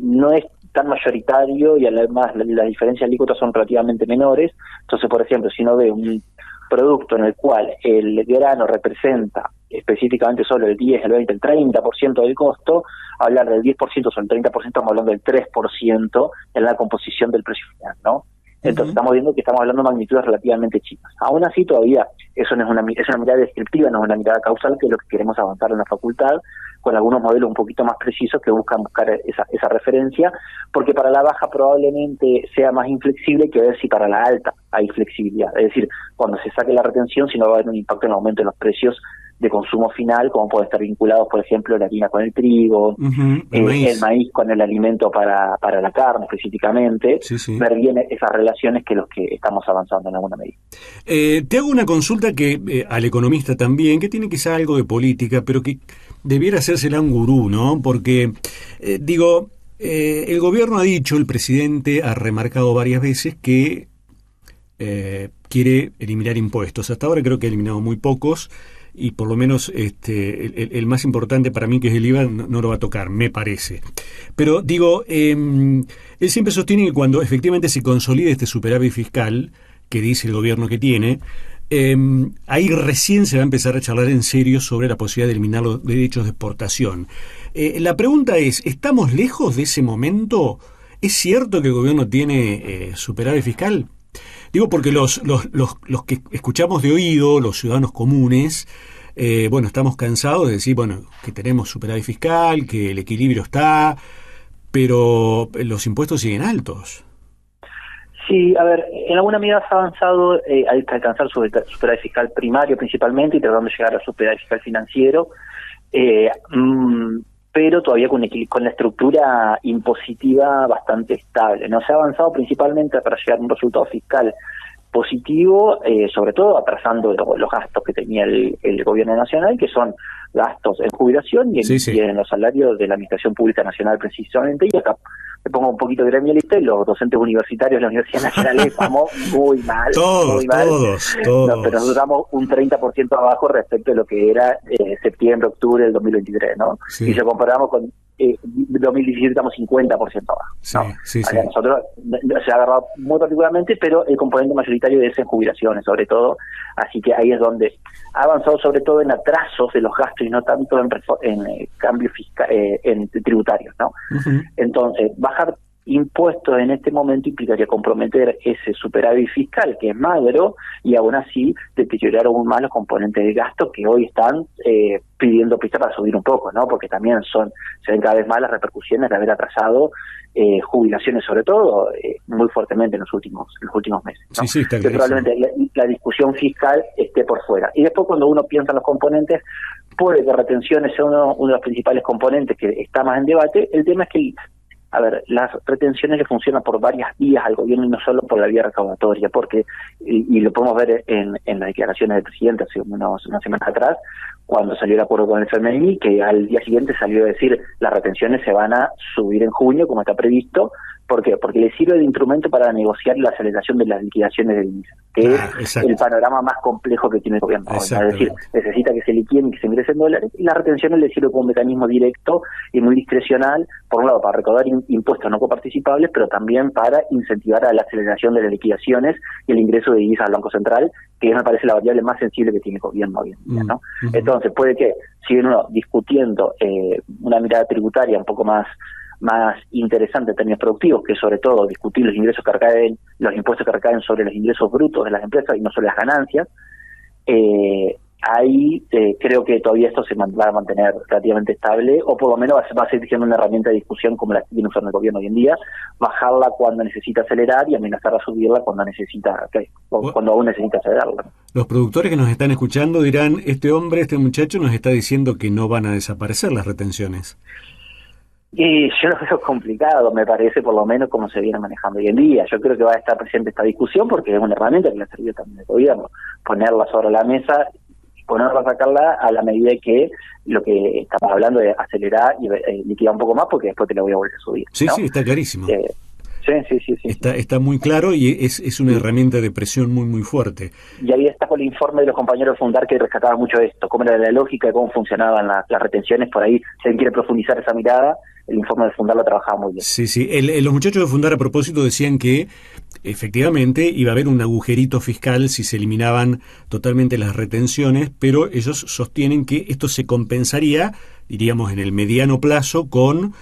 no es tan mayoritario, y además las diferencias alícuotas son relativamente menores. Entonces, por ejemplo, si uno ve un producto en el cual el grano representa específicamente solo el 10, el 20, el 30% del costo, hablar del 10% sobre el 30%, estamos hablando del 3% en la composición del precio final, ¿no? Entonces estamos viendo que estamos hablando de magnitudes relativamente chicas. Aún así, todavía eso no es una mirada descriptiva, no es una mirada causal, que es lo que queremos avanzar en la facultad, con algunos modelos un poquito más precisos que buscan buscar esa referencia, porque para la baja probablemente sea más inflexible que ver si para la alta hay flexibilidad. Es decir, cuando se saque la retención, si no va a haber un impacto en el aumento de los precios de consumo final, como puede estar vinculados, por ejemplo, la harina con el trigo, el maíz con el alimento para la carne específicamente, ver bien esas relaciones que los que estamos avanzando en alguna medida. Te hago una consulta que al economista también, que tiene quizá algo de política, pero que debiera hacérsela un gurú, ¿no? Porque, el gobierno ha dicho, el presidente ha remarcado varias veces que quiere eliminar impuestos. Hasta ahora creo que ha eliminado muy pocos, y por lo menos el más importante para mí, que es el IVA, no lo va a tocar, me parece. Pero él siempre sostiene que cuando efectivamente se consolide este superávit fiscal que dice el gobierno que tiene, ahí recién se va a empezar a charlar en serio sobre la posibilidad de eliminar los derechos de exportación. La pregunta es, ¿estamos lejos de ese momento? ¿Es cierto que el gobierno tiene superávit fiscal? Digo porque los que escuchamos de oído, los ciudadanos comunes, estamos cansados de decir, que tenemos superávit fiscal, que el equilibrio está, pero los impuestos siguen altos. Sí, a ver, en alguna medida se ha avanzado a alcanzar superávit fiscal primario principalmente, y tratando de llegar al superávit fiscal financiero, pero todavía con la estructura impositiva bastante estable. No se ha avanzado principalmente para llegar a un resultado fiscal positivo, sobre todo atrasando los gastos que tenía el gobierno nacional, que son gastos en jubilación y en los salarios de la Administración Pública Nacional precisamente. Y acá me pongo un poquito gremialista, y los docentes universitarios de la Universidad Nacional estamos muy mal. Todos. No, pero nos damos un 30% abajo respecto a lo que era septiembre, octubre del 2023, ¿no? Sí. Y si comparamos con 2017 estamos 50% abajo. Nosotros se ha agarrado muy particularmente, pero el componente mayoritario es en jubilaciones, sobre todo. Así que ahí es donde ha avanzado, sobre todo en atrasos de los gastos y no tanto en cambios en tributarios, ¿no? Entonces, bajar impuestos en este momento implicaría comprometer ese superávit fiscal, que es magro, y aún así deteriorar aún más los componentes de gasto que hoy están pidiendo pista para subir un poco, ¿no? Porque también se ven cada vez más las repercusiones de haber atrasado jubilaciones, sobre todo, muy fuertemente en los últimos meses, ¿no? Que probablemente la discusión fiscal esté por fuera. Y después, cuando uno piensa en los componentes, puede que retenciones sea uno de los principales componentes que está más en debate. El tema es que las retenciones le funcionan por varias vías al gobierno y no solo por la vía recaudatoria, porque, y lo podemos ver en las declaraciones del presidente hace unas semanas atrás, cuando salió el acuerdo con el FMI, que al día siguiente salió a decir las retenciones se van a subir en junio, como está previsto. ¿Por qué? Porque le sirve de instrumento para negociar la aceleración de las liquidaciones de divisas, que es el panorama más complejo que tiene el gobierno. Es decir, necesita que se liquiden y que se ingresen dólares, y las retenciones le sirve como un mecanismo directo y muy discrecional, por un lado para recaudar impuestos no coparticipables, pero también para incentivar a la aceleración de las liquidaciones y el ingreso de divisas al Banco Central, que me parece la variable más sensible que tiene el gobierno hoy en día, ¿no? Entonces, puede que, si uno discutiendo una mirada tributaria un poco más interesante en términos productivos, que sobre todo discutir los impuestos que recaen sobre los ingresos brutos de las empresas y no sobre las ganancias, ahí creo que todavía esto se va a mantener relativamente estable, o por lo menos va a seguir siendo una herramienta de discusión como la que viene usando el gobierno hoy en día, bajarla cuando necesita acelerar y amenazar a subirla cuando cuando aún necesita acelerarla. Los productores que nos están escuchando dirán, este muchacho nos está diciendo que no van a desaparecer las retenciones. Y yo lo veo complicado, me parece, por lo menos como se viene manejando hoy en día. Yo creo que va a estar presente esta discusión porque es una herramienta que le ha servido también al gobierno. Ponerla sobre la mesa, sacarla a la medida que lo que estamos hablando de acelerar y liquidar un poco más, porque después te la voy a volver a subir. Sí, ¿no? sí, está clarísimo. Sí. Está muy claro y es una herramienta de presión muy, muy fuerte. Y ahí está con el informe de los compañeros de Fundar que rescataba mucho esto, cómo era la lógica de cómo funcionaban las retenciones. Por ahí, si alguien quiere profundizar esa mirada, el informe de Fundar lo trabajaba muy bien. Sí. Los muchachos de Fundar, a propósito, decían que efectivamente iba a haber un agujerito fiscal si se eliminaban totalmente las retenciones, pero ellos sostienen que esto se compensaría, diríamos, en el mediano plazo con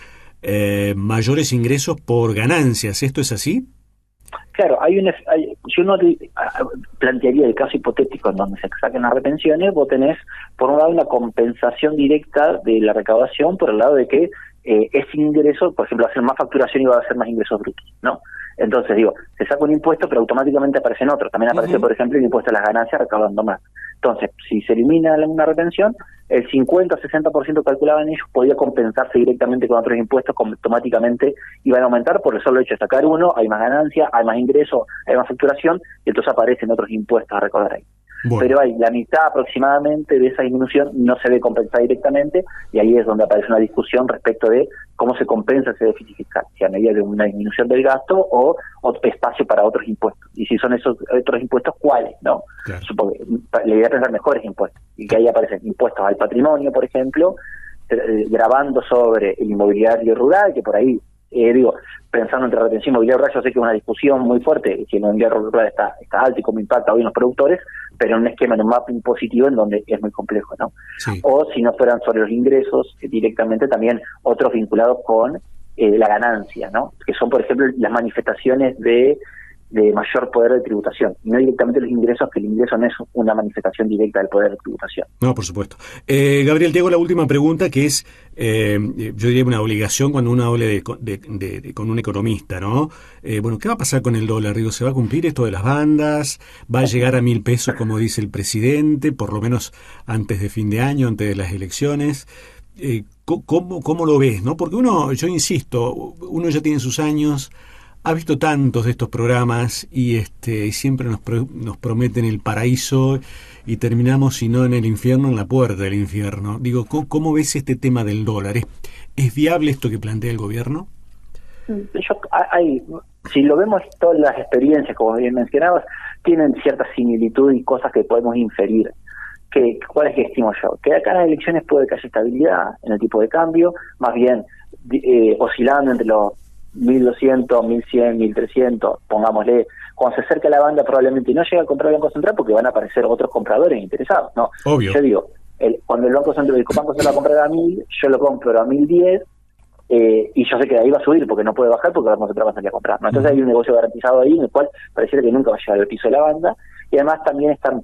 mayores ingresos por ganancias. ¿Esto es así? Claro, si uno plantearía el caso hipotético en donde se saquen las retenciones, vos tenés, por un lado, una compensación directa de la recaudación, por el lado de que ese ingreso, por ejemplo, hacer más facturación iba a hacer más ingresos brutos, ¿no? Entonces, se saca un impuesto, pero automáticamente aparecen otros. También aparece, por ejemplo, el impuesto a las ganancias recaudando más. Entonces, si se elimina una retención, el 50 o 60% calculaban ellos podía compensarse directamente con otros impuestos que automáticamente iban a aumentar por el solo hecho de sacar uno, hay más ganancia, hay más ingreso, hay más facturación, y entonces aparecen otros impuestos a recaudar ahí. Bueno. Pero hay la mitad aproximadamente de esa disminución no se ve compensada directamente, y ahí es donde aparece una discusión respecto de cómo se compensa ese déficit fiscal, si a medida de una disminución del gasto o espacio para otros impuestos. Y si son esos otros impuestos, ¿cuáles? ¿No? Claro. La idea es pensar mejores impuestos, y que ahí aparecen impuestos al patrimonio, por ejemplo, gravando sobre el inmobiliario rural, que por ahí, pensando entre retención inmobiliaria rural, yo sé que es una discusión muy fuerte, si el inmobiliario rural está alto y cómo impacta hoy en los productores, pero en un esquema, en un mapping positivo en donde es muy complejo, ¿no? Sí. O si no fueran sobre los ingresos, directamente también otros vinculados con la ganancia, ¿no? Que son, por ejemplo, las manifestaciones de mayor poder de tributación, y no directamente los ingresos, que el ingreso no es una manifestación directa del poder de tributación. No, por supuesto. Gabriel, te hago la última pregunta, que es, yo diría una obligación cuando uno hable con un economista, ¿no? Bueno, ¿qué va a pasar con el dólar? Digo, ¿se va a cumplir esto de las bandas? ¿Va a llegar a 1.000 pesos, como dice el presidente, por lo menos antes de fin de año, antes de las elecciones? ¿Cómo lo ves, no? Porque yo insisto, uno ya tiene sus años, ha visto tantos de estos programas y siempre nos prometen el paraíso y terminamos, si no en el infierno, en la puerta del infierno. Digo, ¿cómo ves este tema del dólar? ¿Es viable esto que plantea el gobierno? Si lo vemos, todas las experiencias, como bien mencionabas, tienen cierta similitud y cosas que podemos inferir. ¿Cuál es que estimo yo? Que acá en las elecciones puede que haya estabilidad en el tipo de cambio, más bien oscilando entre los 1.200, 1.100, 1.300, pongámosle. Cuando se acerca la banda probablemente no llega a comprar el Banco Central porque van a aparecer otros compradores interesados, ¿no? Obvio. Yo digo, cuando el Banco Central va a comprar a 1.000, yo lo compro a 1.010, y yo sé que de ahí va a subir porque no puede bajar porque el Banco Central va a salir a comprar, ¿no? Entonces hay un negocio garantizado ahí en el cual pareciera que nunca va a llegar al piso de la banda, y además también están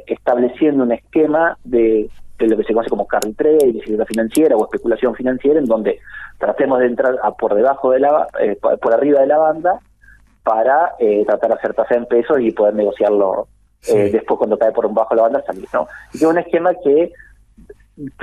estableciendo un esquema de lo que se conoce como carry trade, bicicleta financiera o especulación financiera, en donde tratemos de entrar por debajo de por arriba de la banda para tratar de hacer tasa en pesos y poder negociarlo después cuando cae por debajo de la banda salir, ¿no? Y que es un esquema que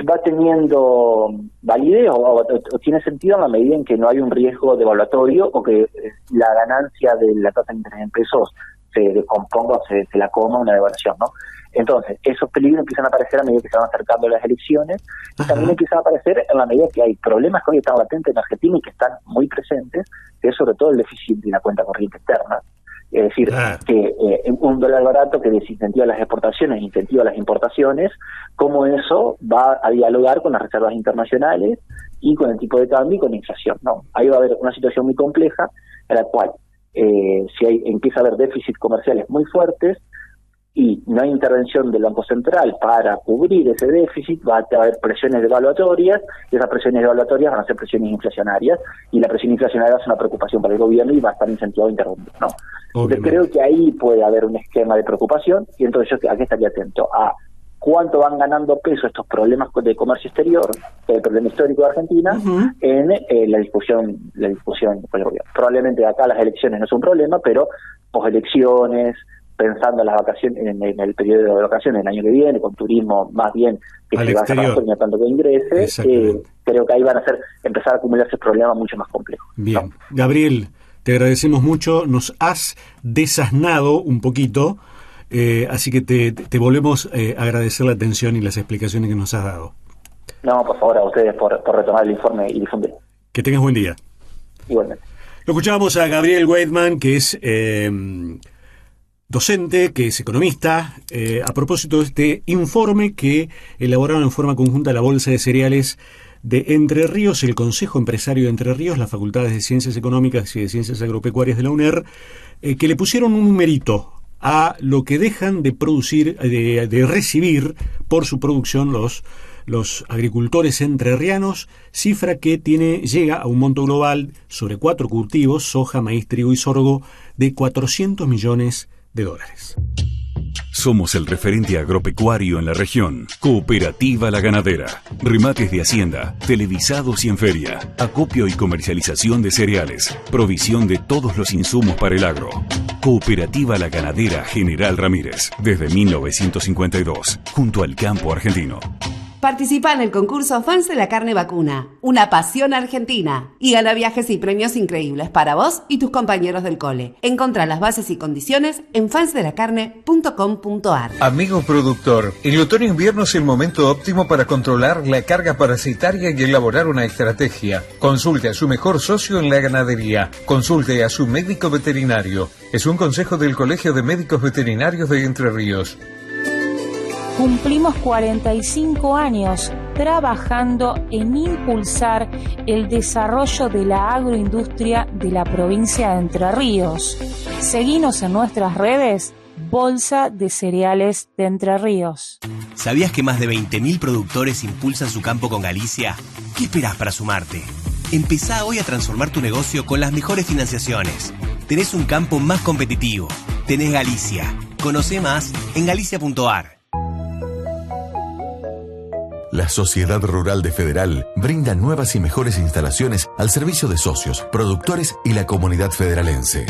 va teniendo validez o tiene sentido en la medida en que no hay un riesgo devaluatorio o que la ganancia de la tasa de interés en pesos se descomponga o se la coma una devaluación, ¿no? Entonces, esos peligros empiezan a aparecer a medida que se van acercando las elecciones, y también empiezan a aparecer en la medida que hay problemas que hoy están latentes en Argentina y que están muy presentes, que es sobre todo el déficit de la cuenta corriente externa. Es decir, que un dólar barato que desincentiva las exportaciones, incentiva las importaciones, cómo eso va a dialogar con las reservas internacionales y con el tipo de cambio y con la inflación, ¿no? Ahí va a haber una situación muy compleja en la cual empieza a haber déficits comerciales muy fuertes y no hay intervención del Banco Central para cubrir ese déficit, va a haber presiones devaluatorias, y esas presiones devaluatorias van a ser presiones inflacionarias, y la presión inflacionaria es una preocupación para el gobierno y va a estar incentivado a interrumpir, ¿no? Entonces creo que ahí puede haber un esquema de preocupación, y entonces yo aquí estaría atento a cuánto van ganando peso estos problemas de comercio exterior, el problema histórico de Argentina, en la discusión, probablemente acá las elecciones no es un problema, pero poselecciones, pensando en las vacaciones, en el periodo de vacaciones del año que viene, con turismo más bien que al se va a hacer no tanto que ingrese, creo que ahí van a empezar a acumularse problemas mucho más complejos. Bien, ¿no? Gabriel, te agradecemos mucho, nos has desasnado un poquito, así que te volvemos a agradecer la atención y las explicaciones que nos has dado. No, por favor, a ustedes por retomar el informe y difundir. Que tengas buen día. Igualmente. Lo escuchábamos a Gabriel Weidman, que es docente, que es economista, a propósito de este informe que elaboraron en forma conjunta la Bolsa de Cereales de Entre Ríos, el Consejo Empresario de Entre Ríos, las Facultades de Ciencias Económicas y de Ciencias Agropecuarias de la UNER, que le pusieron un numerito a lo que dejan de producir, de recibir por su producción los agricultores entrerrianos, cifra que llega a un monto global sobre 4 cultivos, soja, maíz, trigo y sorgo, de $400 millones. Somos el referente agropecuario en la región. Cooperativa La Ganadera. Remates de hacienda, televisados y en feria. Acopio y comercialización de cereales. Provisión de todos los insumos para el agro. Cooperativa La Ganadera General Ramírez. Desde 1952. Junto al campo argentino. Participa en el concurso Fans de la Carne Vacuna, una pasión argentina, y gana viajes y premios increíbles para vos y tus compañeros del cole. Encontrá las bases y condiciones en fansdelacarne.com.ar. Amigo productor, el otoño-invierno es el momento óptimo para controlar la carga parasitaria y elaborar una estrategia. Consulte a su mejor socio en la ganadería. Consulte a su médico veterinario. Es un consejo del Colegio de Médicos Veterinarios de Entre Ríos. Cumplimos 45 años trabajando en impulsar el desarrollo de la agroindustria de la provincia de Entre Ríos. Seguinos en nuestras redes, Bolsa de Cereales de Entre Ríos. ¿Sabías que más de 20.000 productores impulsan su campo con Galicia? ¿Qué esperás para sumarte? Empezá hoy a transformar tu negocio con las mejores financiaciones. Tenés un campo más competitivo. Tenés Galicia. Conoce más en galicia.ar. La Sociedad Rural de Federal brinda nuevas y mejores instalaciones al servicio de socios, productores y la comunidad federalense.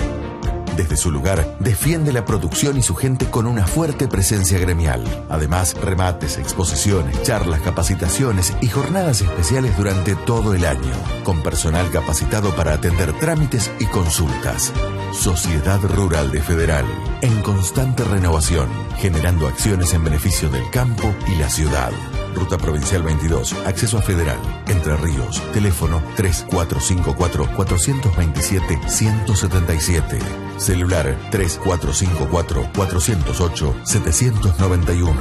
Desde su lugar, defiende la producción y su gente con una fuerte presencia gremial. Además, remates, exposiciones, charlas, capacitaciones y jornadas especiales durante todo el año, con personal capacitado para atender trámites y consultas. Sociedad Rural de Federal, en constante renovación, generando acciones en beneficio del campo y la ciudad. Ruta Provincial 22, acceso a Federal, Entre Ríos, teléfono 3454-427-177, celular 3454-408-791,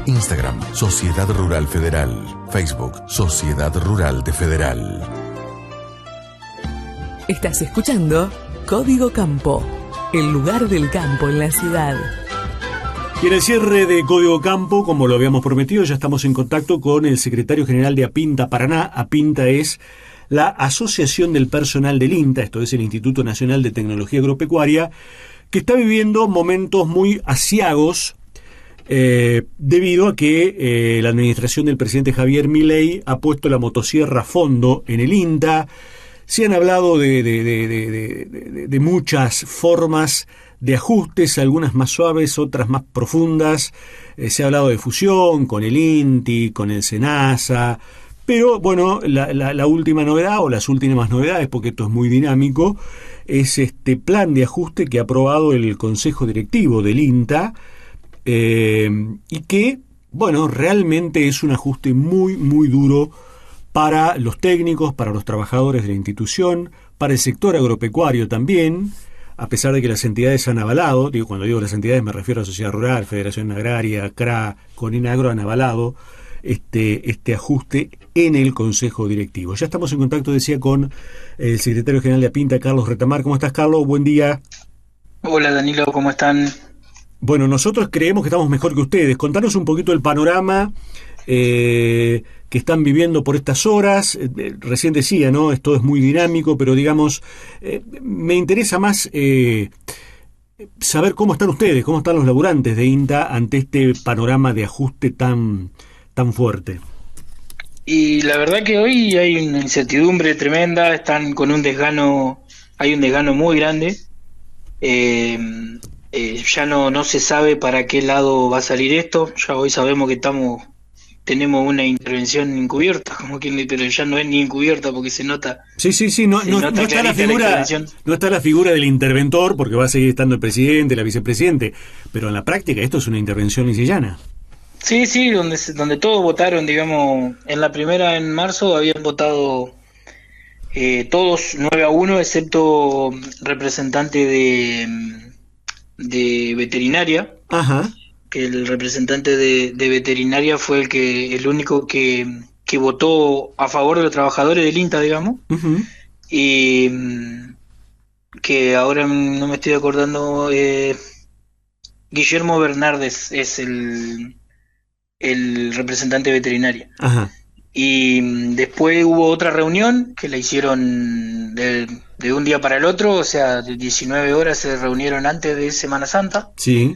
Instagram, Sociedad Rural Federal, Facebook, Sociedad Rural de Federal. Estás escuchando Código Campo, el lugar del campo en la ciudad. Y en el cierre de Código Campo, como lo habíamos prometido, ya estamos en contacto con el secretario general de APINTA Paraná. APINTA es la Asociación del Personal del INTA, esto es el Instituto Nacional de Tecnología Agropecuaria, que está viviendo momentos muy aciagos debido a que la administración del presidente Javier Milei ha puesto la motosierra a fondo en el INTA. Se han hablado de muchas formas de ajustes, algunas más suaves, otras más profundas. Se ha hablado de fusión con el INTI, con el SENASA, pero bueno, la última novedad o las últimas novedades, porque esto es muy dinámico, es este plan de ajuste que ha aprobado el Consejo Directivo del INTA y que, bueno, realmente es un ajuste muy, muy duro para los técnicos, para los trabajadores de la institución, para el sector agropecuario también, a pesar de que las entidades han avalado, cuando digo las entidades me refiero a Sociedad Rural, Federación Agraria, CRA, Coninagro, han avalado este ajuste en el Consejo Directivo. Ya estamos en contacto, decía, con el secretario general de APINTA, Carlos Retamar. ¿Cómo estás, Carlos? Buen día. Hola, Danilo, ¿cómo están? Bueno, nosotros creemos que estamos mejor que ustedes. Contanos un poquito el panorama que están viviendo por estas horas. Recién decía, ¿no? Esto es muy dinámico, pero digamos, me interesa más saber cómo están ustedes, cómo están los laburantes de INTA ante este panorama de ajuste tan fuerte. Y la verdad que hoy hay una incertidumbre tremenda, están con un desgano, hay un desgano muy grande. Ya no se sabe para qué lado va a salir esto. Ya hoy sabemos que tenemos una intervención encubierta, pero ya no es ni encubierta porque se nota. Sí, no está no está la figura del interventor, porque va a seguir estando el presidente, la vicepresidente, pero en la práctica esto es una intervención lisa y llana. Sí, donde todos votaron, digamos, en la primera en marzo habían votado todos 9-1, excepto representante de veterinaria. Ajá. Que el representante de veterinaria fue el único que votó a favor de los trabajadores del INTA, digamos. Uh-huh. Y que ahora no me estoy acordando, Guillermo Bernardes es el representante de veterinaria. Ajá. Y después hubo otra reunión que la hicieron de un día para el otro, o sea, de 19 horas se reunieron antes de Semana Santa. Sí.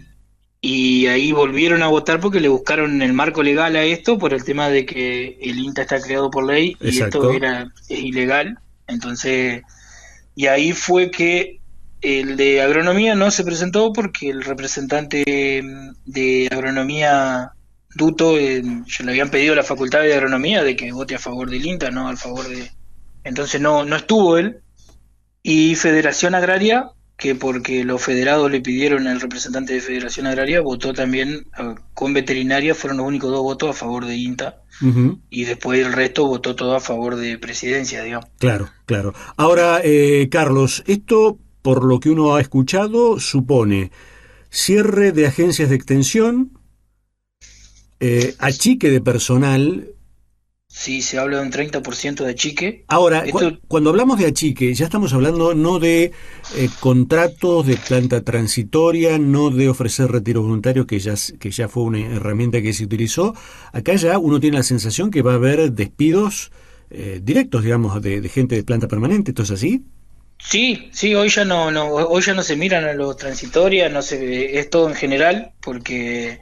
Y ahí volvieron a votar porque le buscaron el marco legal a esto por el tema de que el INTA está creado por ley. Exacto. Y esto es ilegal. Entonces, y ahí fue que el de agronomía no se presentó porque el representante de agronomía, Duto, ya le habían pedido a la facultad de agronomía de que vote a favor del INTA, no al favor de... Entonces no estuvo él. Y Federación Agraria, que porque los federados le pidieron al representante de Federación Agraria, votó también con veterinaria, fueron los únicos 2 votos a favor de INTA. Uh-huh. Y después el resto votó todo a favor de presidencia, digamos. Claro. Ahora, Carlos, esto, por lo que uno ha escuchado, supone cierre de agencias de extensión, achique de personal. Sí, se habla de un 30% de achique. Ahora, cuando hablamos de achique, ya estamos hablando no de contratos de planta transitoria, no de ofrecer retiro voluntario, que ya fue una herramienta que se utilizó. Acá ya uno tiene la sensación que va a haber despidos directos, digamos, de gente de planta permanente. ¿Esto es así? Sí, hoy ya hoy ya no se miran a los transitorias, es todo en general, porque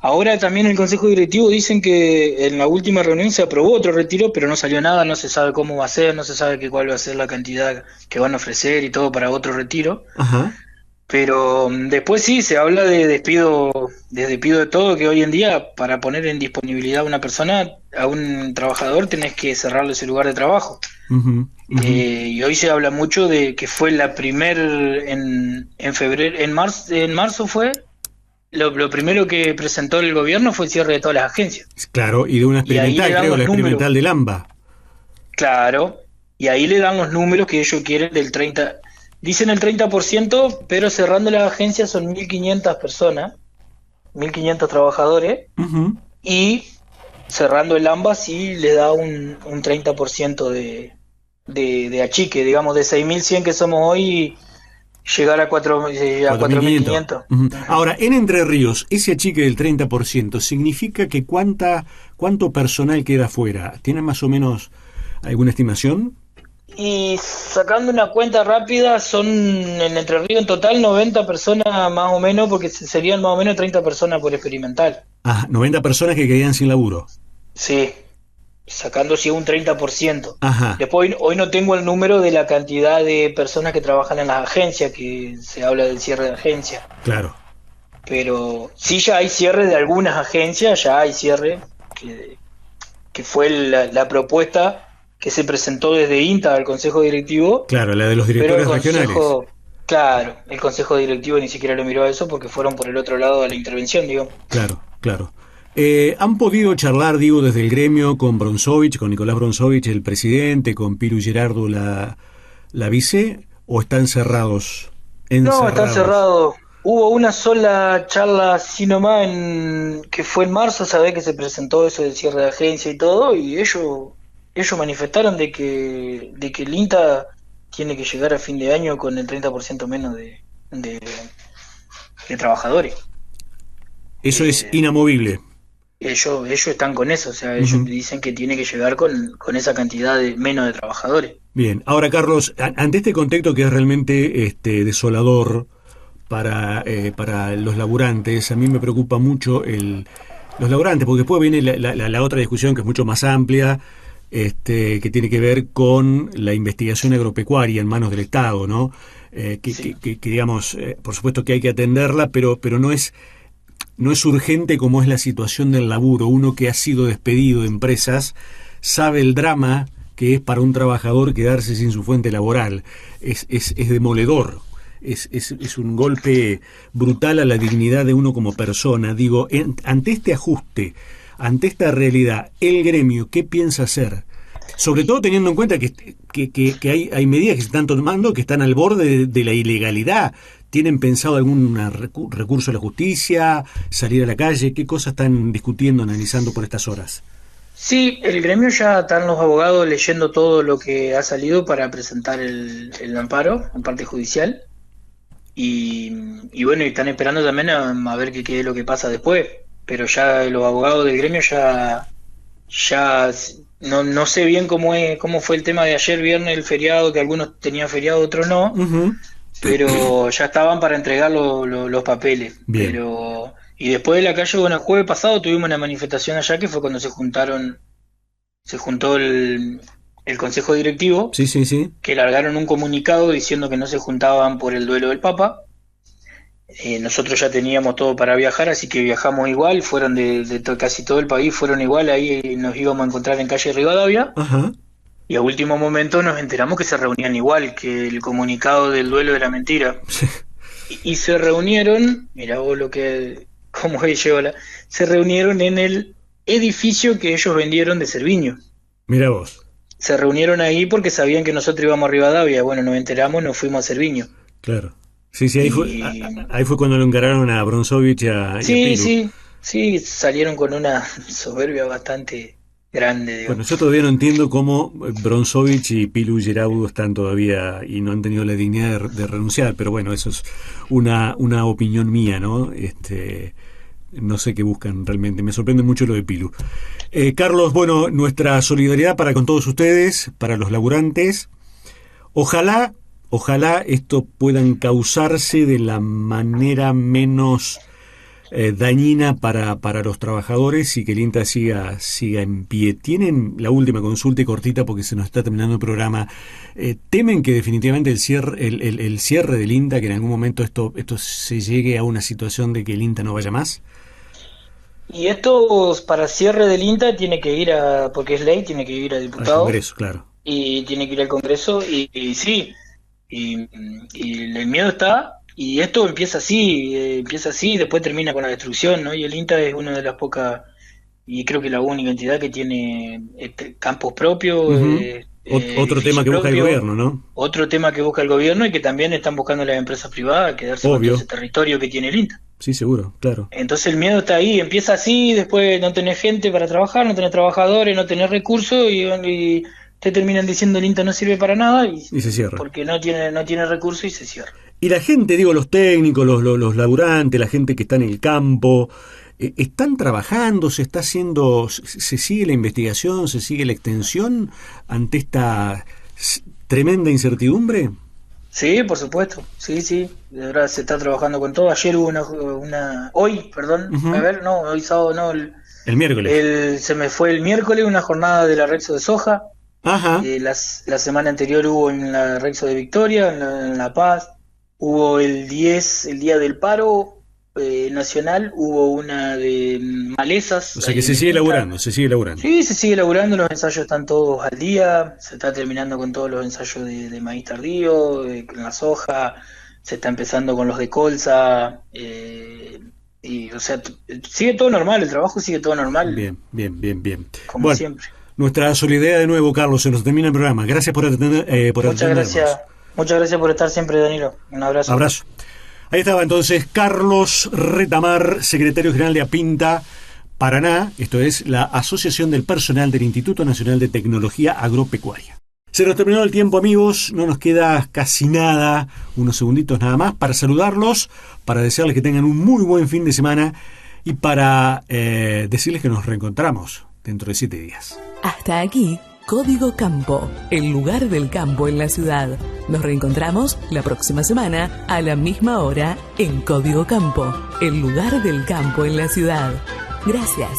ahora también el Consejo Directivo dicen que en la última reunión se aprobó otro retiro, pero no salió nada, no se sabe cómo va a ser, no se sabe cuál va a ser la cantidad que van a ofrecer y todo para otro retiro. Ajá. Pero después sí, se habla de despido de todo, que hoy en día para poner en disponibilidad a una persona, a un trabajador, tenés que cerrarle ese lugar de trabajo. Uh-huh. Y hoy se habla mucho de que fue la en febrero, en marzo fue... Lo primero que presentó el gobierno fue el cierre de todas las agencias. Claro, y de una experimental, creo, la experimental del AMBA. Claro, y ahí le dan los números que ellos quieren del 30%. Dicen el 30%, pero cerrando las agencias son 1.500 personas, 1.500 trabajadores, uh-huh. Y cerrando el AMBA sí le da un 30% de achique, digamos, de 6.100 que somos hoy... Llegar a 4.500. Uh-huh. Ahora, en Entre Ríos, ese achique del 30% significa que ¿cuánto personal queda fuera? ¿Tienen más o menos alguna estimación? Y sacando una cuenta rápida, son en Entre Ríos en total 90 personas más o menos, porque serían más o menos 30 personas por experimental. 90 personas que quedarían sin laburo. Sí. Sacando si un 30%. Ajá. Después hoy no tengo el número de la cantidad de personas que trabajan en las agencias, que se habla del cierre de agencias. Claro. Pero sí ya hay cierre de algunas agencias, ya hay cierre, que fue la propuesta que se presentó desde INTA al Consejo Directivo. Claro, la de los directores regionales. Claro, el Consejo Directivo ni siquiera lo miró a eso porque fueron por el otro lado de la intervención, digamos. Claro. ¿Han podido charlar, desde el gremio con Bronsovich, con Nicolás Bronsovich, el presidente, con Piru Gerardo, la vice, o están cerrados? No, están cerrados. Hubo una sola charla así nomás, que fue en marzo, sabés que se presentó eso del cierre de agencia y todo, y ellos manifestaron de que el INTA tiene que llegar a fin de año con el 30% menos de trabajadores. Eso es inamovible. Ellos están con eso, o sea, ellos dicen que tiene que llegar con esa cantidad de menos de trabajadores. Bien, ahora Carlos, ante este contexto que es realmente desolador para los laburantes. A mí me preocupa mucho los laburantes, porque después viene la otra discusión que es mucho más amplia, que tiene que ver con la investigación agropecuaria en manos del Estado, ¿no? Que digamos, por supuesto que hay que atenderla, pero no es urgente como es la situación del laburo. Uno que ha sido despedido de empresas sabe el drama que es para un trabajador quedarse sin su fuente laboral. Es demoledor. Es un golpe brutal a la dignidad de uno como persona. Digo, ante este ajuste, ante esta realidad, el gremio, ¿qué piensa hacer? Sobre todo teniendo en cuenta que hay medidas que se están tomando que están al borde de la ilegalidad. ¿Tienen pensado algún recurso a la justicia, salir a la calle? ¿Qué cosas están discutiendo, analizando por estas horas? Sí, el gremio ya están los abogados leyendo todo lo que ha salido para presentar el amparo en parte judicial. Y bueno, y están esperando también a ver qué es lo que pasa después. Pero ya los abogados del gremio ya no sé bien cómo fue el tema de ayer viernes, el feriado, que algunos tenían feriado, otros no. Uh-huh. Pero ya estaban para entregar los papeles. Bien. Y después de la calle, bueno, el jueves pasado tuvimos una manifestación allá que fue cuando se juntó el consejo directivo. Sí. Que largaron un comunicado diciendo que no se juntaban por el duelo del Papa. Nosotros ya teníamos todo para viajar, así que viajamos igual, fueron de casi todo el país, fueron igual, ahí nos íbamos a encontrar en calle Rivadavia. Ajá. Y a último momento nos enteramos que se reunían igual, que el comunicado del duelo era mentira. y se reunieron, mirá vos cómo se reunieron en el edificio que ellos vendieron de Cerviño. Mirá vos. Se reunieron ahí porque sabían que nosotros íbamos a Rivadavia. Bueno, nos enteramos, nos fuimos a Cerviño. Claro. Sí, ahí fue cuando lo encararon a Bronzovich y a Pilu. Sí, salieron con una soberbia bastante grande. Digamos. Bueno, yo todavía no entiendo cómo Bronzovich y Pilu Geraudo están todavía y no han tenido la dignidad de renunciar, pero bueno, eso es una opinión mía, ¿no? No sé qué buscan realmente, me sorprende mucho lo de Pilu. Carlos, bueno, nuestra solidaridad para con todos ustedes, para los laburantes. Ojalá esto pueda encauzarse de la manera menos dañina para los trabajadores y que el INTA siga en pie. Tienen la última consulta y cortita porque se nos está terminando el programa. ¿Temen que definitivamente el cierre del INTA, que en algún momento esto se llegue a una situación de que el INTA no vaya más? Y esto para cierre del INTA tiene que ir porque es ley, tiene que ir a diputados. Al Congreso, claro. Y tiene que ir al Congreso y sí. Y el miedo está, y esto empieza así, después termina con la destrucción, ¿no? Y el INTA es una de las pocas, y creo que la única entidad que tiene campos propios. Uh-huh. Otro tema que busca el gobierno, ¿no? Otro tema que busca el gobierno y que también están buscando las empresas privadas quedarse con ese territorio que tiene el INTA. Sí, seguro, claro. Entonces el miedo está ahí, empieza así, después no tenés gente para trabajar, no tenés trabajadores, no tenés recursos y te terminan diciendo el INTA no sirve para nada y se cierra. Porque no tiene recursos y se cierra. Y la gente, los técnicos, los laburantes, la gente que está en el campo, ¿están trabajando? ¿Se sigue la investigación? ¿Se sigue la extensión ante esta tremenda incertidumbre? Sí, por supuesto. Sí. De verdad se está trabajando con todo. Ayer hubo hoy, hoy sábado no. El miércoles. Se me fue el miércoles una jornada de la Rexo de soja. Ajá. La semana anterior hubo en la Rexo de Victoria, en La Paz, hubo el 10, el día del paro nacional, hubo una de malezas. O sea que se sigue laburando. Sí, se sigue laburando, los ensayos están todos al día, se está terminando con todos los ensayos de maíz tardío, con la soja, se está empezando con los de colza, y o sea, sigue todo normal, el trabajo sigue todo normal. Bien. Como siempre. Nuestra solidaridad de nuevo, Carlos, se nos termina el programa. Gracias por atendernos. Muchas gracias por estar siempre, Danilo. Un abrazo. Ahí estaba entonces Carlos Retamar, secretario general de APINTA Paraná, esto es la Asociación del Personal del Instituto Nacional de Tecnología Agropecuaria. Se nos terminó el tiempo, amigos, no nos queda casi nada, unos segunditos nada más para saludarlos, para desearles que tengan un muy buen fin de semana y para decirles que nos reencontramos dentro de 7 días. Hasta aquí, Código Campo, el lugar del campo en la ciudad. Nos reencontramos la próxima semana a la misma hora en Código Campo, el lugar del campo en la ciudad. Gracias.